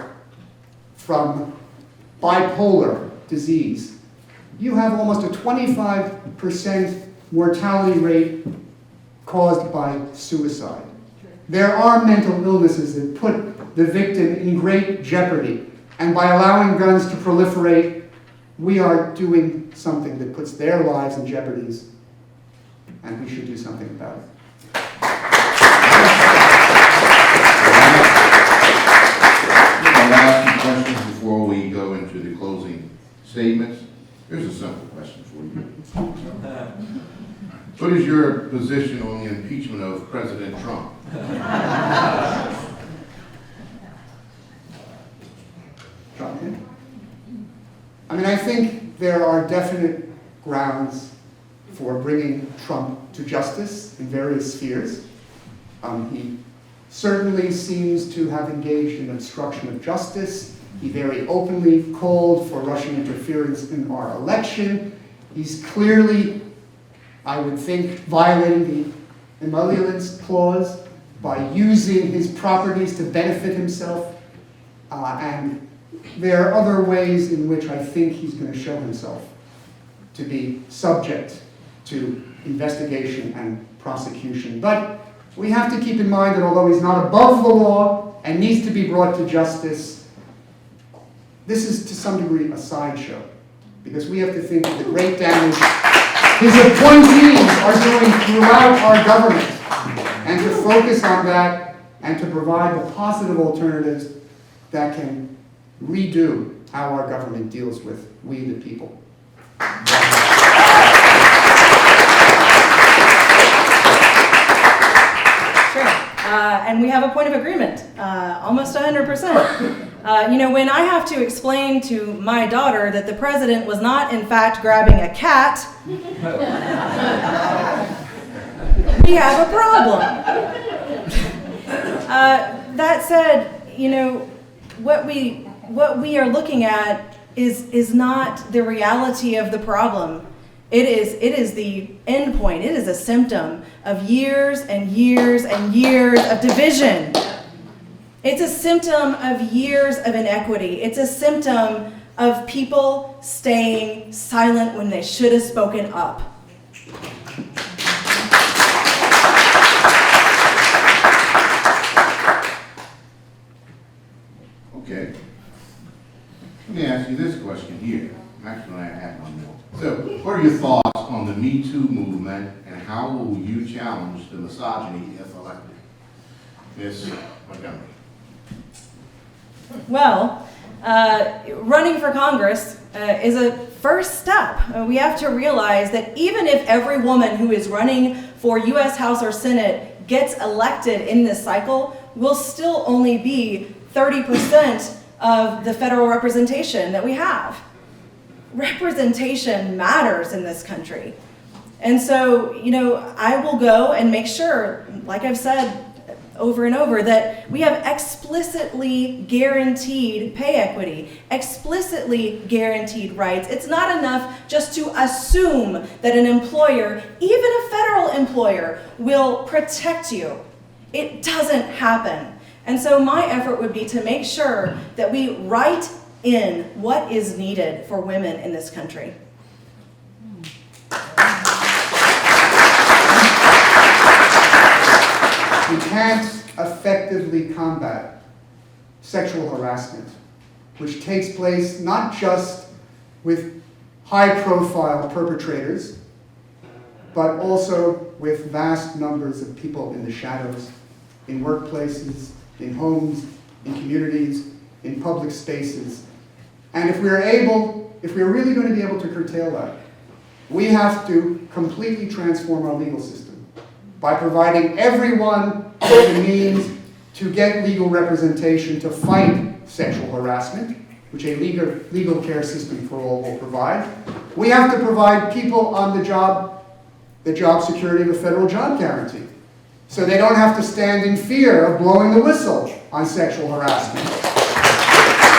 from bipolar disease, you have almost a 25% mortality rate caused by suicide. There are mental illnesses that put the victim in great jeopardy, and by allowing guns to proliferate, we are doing something that puts their lives in jeopardy, and we should do something about it. I'll ask you questions before we go into the closing statements. Here's a simple question for you. What is your position on the impeachment of President Trump? I mean, I think there are definite grounds for bringing Trump to justice in various spheres. He certainly seems to have engaged in obstruction of justice. He very openly called for Russian interference in our election. He's clearly, I would think, violating the emoluments clause by using his properties to benefit himself. And there are other ways in which I think he's going to show himself to be subject to investigation and prosecution. But we have to keep in mind that although he's not above the law and needs to be brought to justice, this is to some degree a sideshow, because we have to think of the great damage his appointees are doing throughout our government, and to focus on that and to provide the positive alternatives that can redo how our government deals with we the people. And we have a point of agreement, almost 100%. When I have to explain to my daughter that the president was not, in fact, grabbing a cat, we have a problem. That said, what we are looking at is not the reality of the problem. It is the end point. It is a symptom of years and years and years of division. It's a symptom of years of inequity. It's a symptom of people staying silent when they should have spoken up. Okay. Let me ask you this question here. Actually, I have one more. So, what are your thoughts on the Me Too movement, and how will you challenge the misogyny if elected? Ms. Montgomery. Well, running for Congress is a first step. We have to realize that even if every woman who is running for U.S. House or Senate gets elected in this cycle, we'll still only be 30% of the federal representation that we have. Representation matters in this country. And so, I will go and make sure, like I've said over and over that we have explicitly guaranteed pay equity, explicitly guaranteed rights. It's not enough just to assume that an employer, even a federal employer, will protect you. It doesn't happen. And so my effort would be to make sure that we write in what is needed for women in this country. We can't effectively combat sexual harassment, which takes place not just with high-profile perpetrators, but also with vast numbers of people in the shadows, in workplaces, in homes, in communities, in public spaces. And if we're really going to be able to curtail that, we have to completely transform our legal system by providing everyone with the means to get legal representation to fight sexual harassment, which a legal care system for all will provide. We have to provide people on the job security of a federal job guarantee, so they don't have to stand in fear of blowing the whistle on sexual harassment.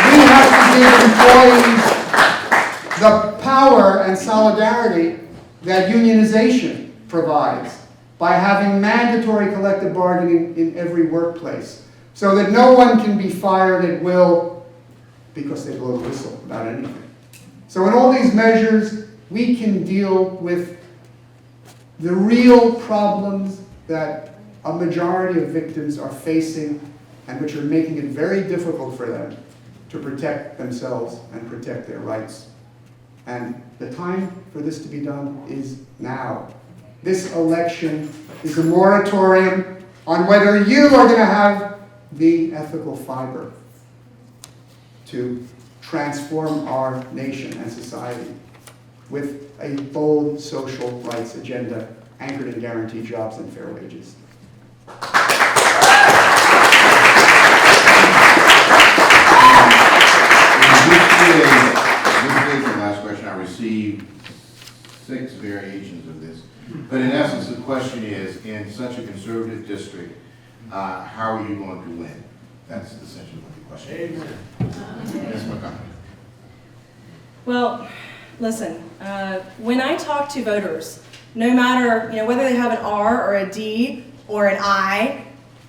We have to give employees the power and solidarity that unionization provides by having mandatory collective bargaining in every workplace, so that no one can be fired at will because they blow the whistle about anything. So in all these measures, we can deal with the real problems that a majority of victims are facing and which are making it very difficult for them to protect themselves and protect their rights. And the time for this to be done is now. This election is a moratorium on whether you are going to have the ethical fiber to transform our nation and society with a bold social rights agenda anchored in guaranteed jobs and fair wages. This is the last question. I received 6 variations of this. But in essence, the question is, in such a conservative district, how are you going to win? That's essentially what the question is. Ms. Montgomery. Well, listen, when I talk to voters, no matter whether they have an R or a D or an I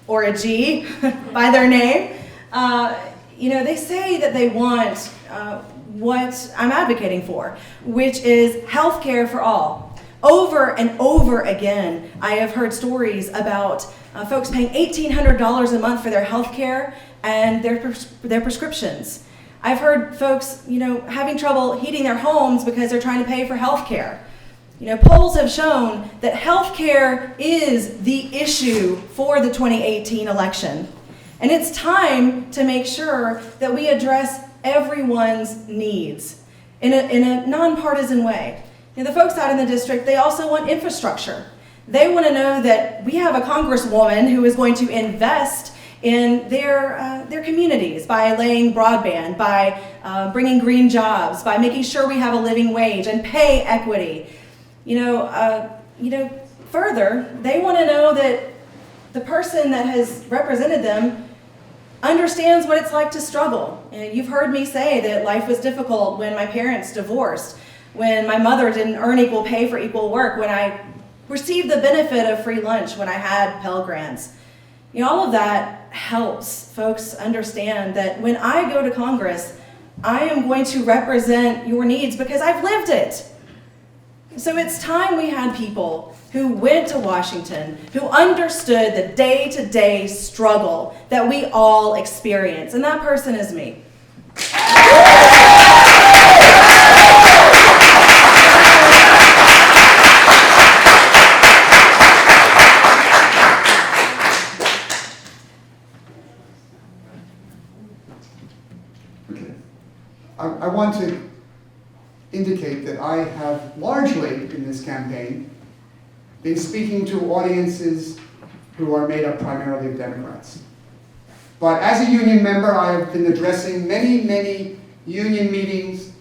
or a G by their name, they say that they want what I'm advocating for, which is health care for all. Over and over again, I have heard stories about folks paying $1,800 a month for their health care and their prescriptions. I've heard folks, having trouble heating their homes because they're trying to pay for health care. Polls have shown that health care is the issue for the 2018 election. And it's time to make sure that we address everyone's needs in a nonpartisan way. The folks out in the district, they also want infrastructure. They want to know that we have a congresswoman who is going to invest in their communities by laying broadband, by bringing green jobs, by making sure we have a living wage and pay equity. Further, they want to know that the person that has represented them understands what it's like to struggle. You've heard me say that life was difficult when my parents divorced, when my mother didn't earn equal pay for equal work, when I received the benefit of free lunch, when I had Pell Grants. All of that helps folks understand that when I go to Congress, I am going to represent your needs because I've lived it. So it's time we had people who went to Washington, who understood the day-to-day struggle that we all experience, and that person is me. I want to indicate that I have largely, in this campaign, been speaking to audiences who are made up primarily of Democrats. But as a union member, I have been addressing many, many union meetings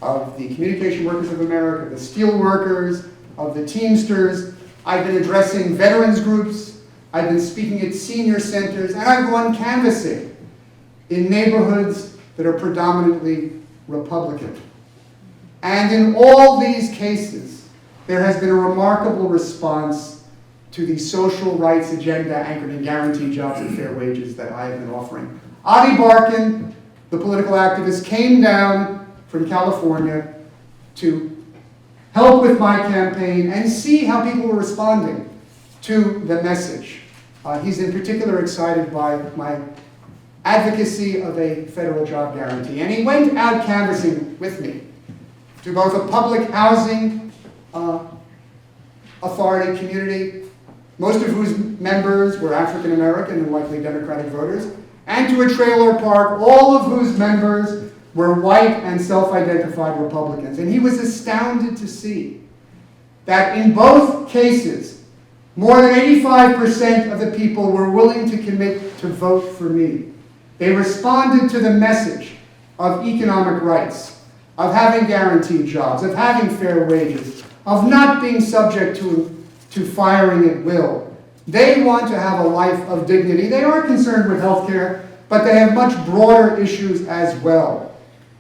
of the Communication Workers of America, the steel workers, of the Teamsters. I've been addressing veterans groups. I've been speaking at senior centers, and I've gone canvassing in neighborhoods that are predominantly Republican. And in all these cases, there has been a remarkable response to the social rights agenda anchored in guaranteed jobs and fair wages that I have been offering. Adi Barkan, the political activist, came down from California to help with my campaign and see how people were responding to the message. He's in particular excited by my advocacy of a federal job guarantee. And he went out canvassing with me to both a public housing authority community, most of whose members were African American and likely Democratic voters, and to a trailer park, all of whose members were white and self-identified Republicans. And he was astounded to see that in both cases, more than 85% of the people were willing to commit to vote for me. They responded to the message of economic rights, of having guaranteed jobs, of having fair wages, of not being subject to firing at will. They want to have a life of dignity. They are concerned with health care, but they have much broader issues as well.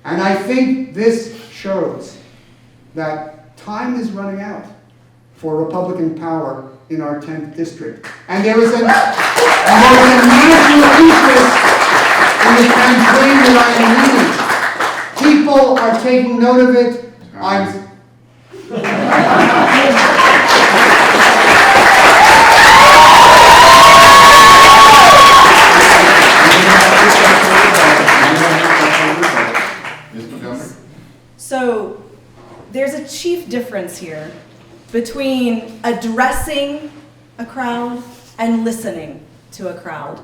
And I think this shows that time is running out for Republican power in our 10th district. And there is a national interest in the campaign that I am leading. People are taking note of it. So there's a chief difference here between addressing a crowd and listening to a crowd.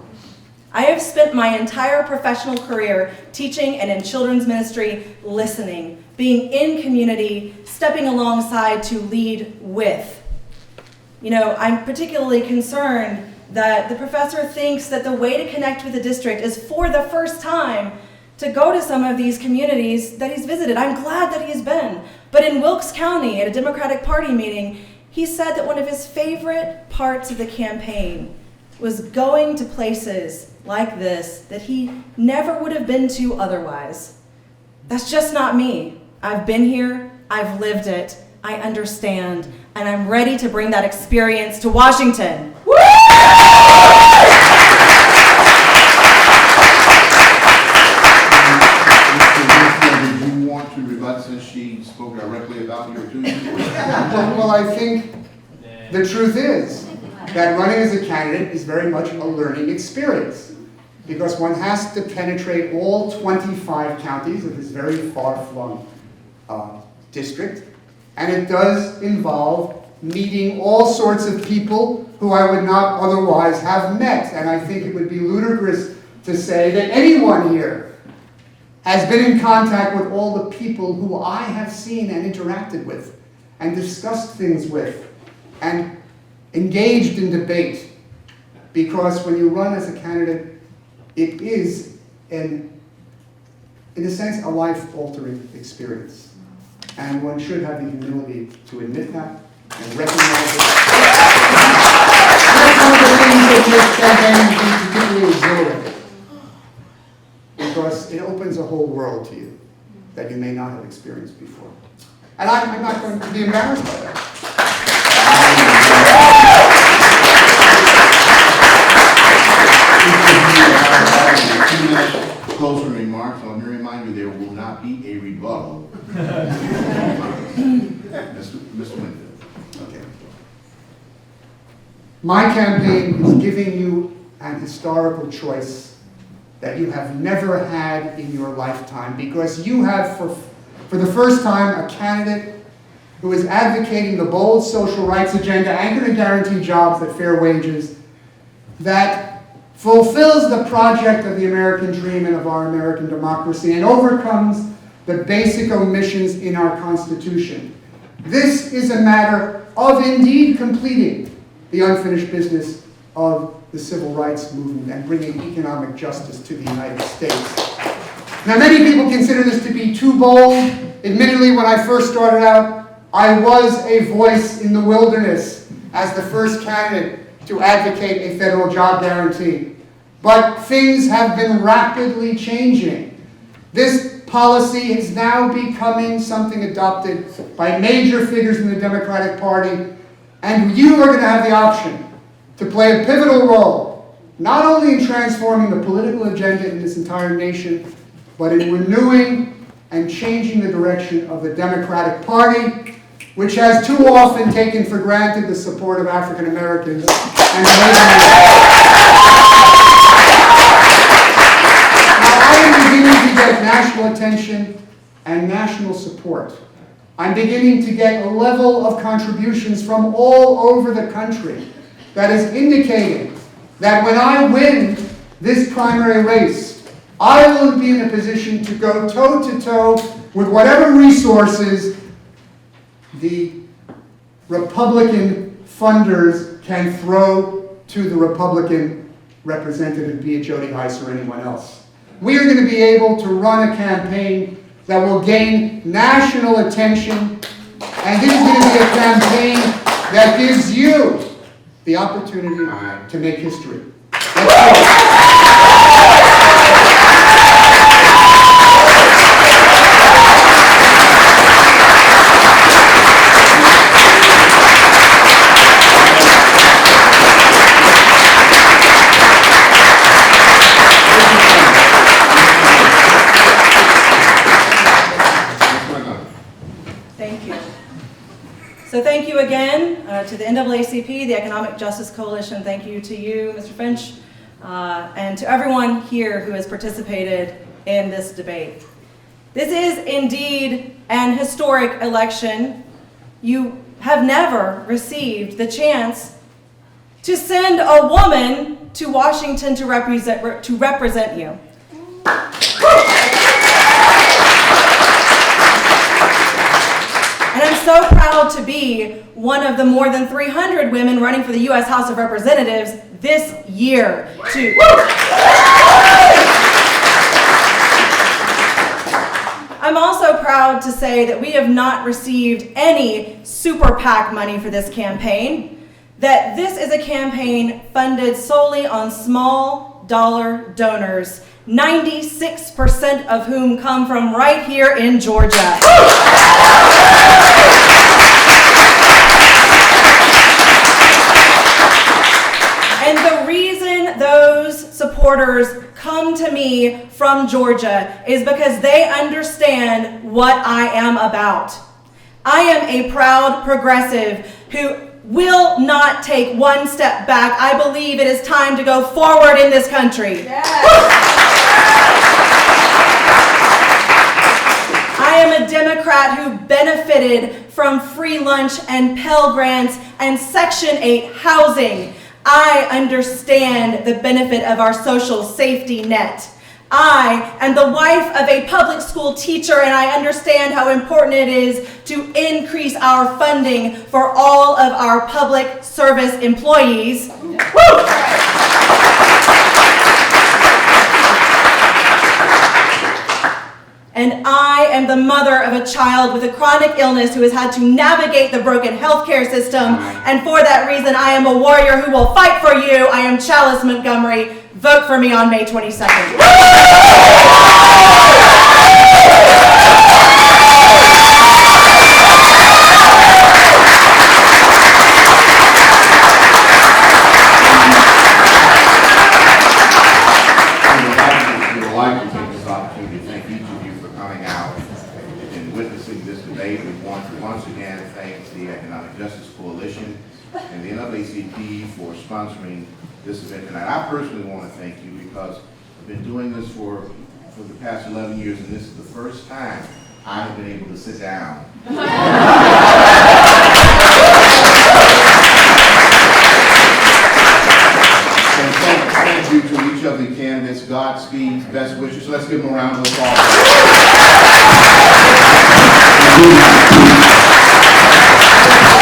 I have spent my entire professional career teaching and in children's ministry, listening, being in community, stepping alongside to lead with. You know, I'm particularly concerned that the professor thinks that the way to connect with the district is for the first time to go to some of these communities that he's visited. I'm glad that he's been. But in Wilkes County, at a Democratic Party meeting, he said that one of his favorite parts of the campaign was going to places like this that he never would have been to otherwise. That's just not me. I've been here, I've lived it, I understand, and I'm ready to bring that experience to Washington. Woo! Since she spoke directly about your duties? Well, I think the truth is that running as a candidate is very much a learning experience because one has to penetrate all 25 counties of this very far-flung district, and it does involve meeting all sorts of people who I would not otherwise have met, and I think it would be ludicrous to say that anyone here has been in contact with all the people who I have seen and interacted with and discussed things with and engaged in debate. Because when you run as a candidate, it is, in a sense, a life-altering experience. And one should have the humility to admit that and recognize it. That's one of the things that makes campaigning particularly exhilarating. Because it opens a whole world to you that you may not have experienced before. And I'm not going to be embarrassed by that. Closing remarks. Let me remind you, there will not be a rebuttal. Mr. Winfield. Okay. My campaign is giving you an historical choice that you have never had in your lifetime, because you have, for the first time, a candidate who is advocating the bold social rights agenda anchored in guaranteed jobs at fair wages that fulfills the project of the American dream and of our American democracy and overcomes the basic omissions in our Constitution. This is a matter of indeed completing the unfinished business of the civil rights movement and bringing economic justice to the United States. Now, many people consider this to be too bold. Admittedly, when I first started out, I was a voice in the wilderness as the first candidate to advocate a federal job guarantee. But things have been rapidly changing. This policy is now becoming something adopted by major figures in the Democratic Party, and you are going to have the option to play a pivotal role, not only in transforming the political agenda in this entire nation, but in renewing and changing the direction of the Democratic Party, which has too often taken for granted the support of African Americans and I am beginning to get national attention and national support. I'm beginning to get a level of contributions from all over the country that is indicating that when I win this primary race, I will be in a position to go toe-to-toe with whatever resources the Republican funders can throw to the Republican representative, be it Jody Hice or anyone else. We are going to be able to run a campaign that will gain national attention, and this is going to be a campaign that gives you the opportunity to make history. Let's go. So thank you again to the NAACP, the Economic Justice Coalition. Thank you to you, Mr. Finch, and to everyone here who has participated in this debate. This is indeed an historic election. You have never received the chance to send a woman to Washington to represent you. And I'm so proud to be one of the more than 300 women running for the U.S. House of Representatives this year. I'm also proud to say that we have not received any super PAC money for this campaign, that this is a campaign funded solely on small dollar donors, 96% of whom come from right here in Georgia. And the reason those supporters come to me from Georgia is because they understand what I am about. I am a proud progressive who will not take one step back. I believe it is time to go forward in this country. Yes. I am a Democrat who benefited from free lunch and Pell Grants and Section 8 housing. I understand the benefit of our social safety net. I am the wife of a public school teacher, and I understand how important it is to increase our funding for all of our public service employees. Woo! And I am the mother of a child with a chronic illness who has had to navigate the broken healthcare system. And for that reason, I am a warrior who will fight for you. I am Chalis Montgomery. Vote for me on May 22nd. Once again thank the Economic Justice Coalition and the NAACP for sponsoring this event tonight. I personally want to thank you because I've been doing this for the past 11 years, and this is the first time I've been able to sit down. And thank you to each of the candidates. Godspeed, best wishes. Let's give them a round of applause.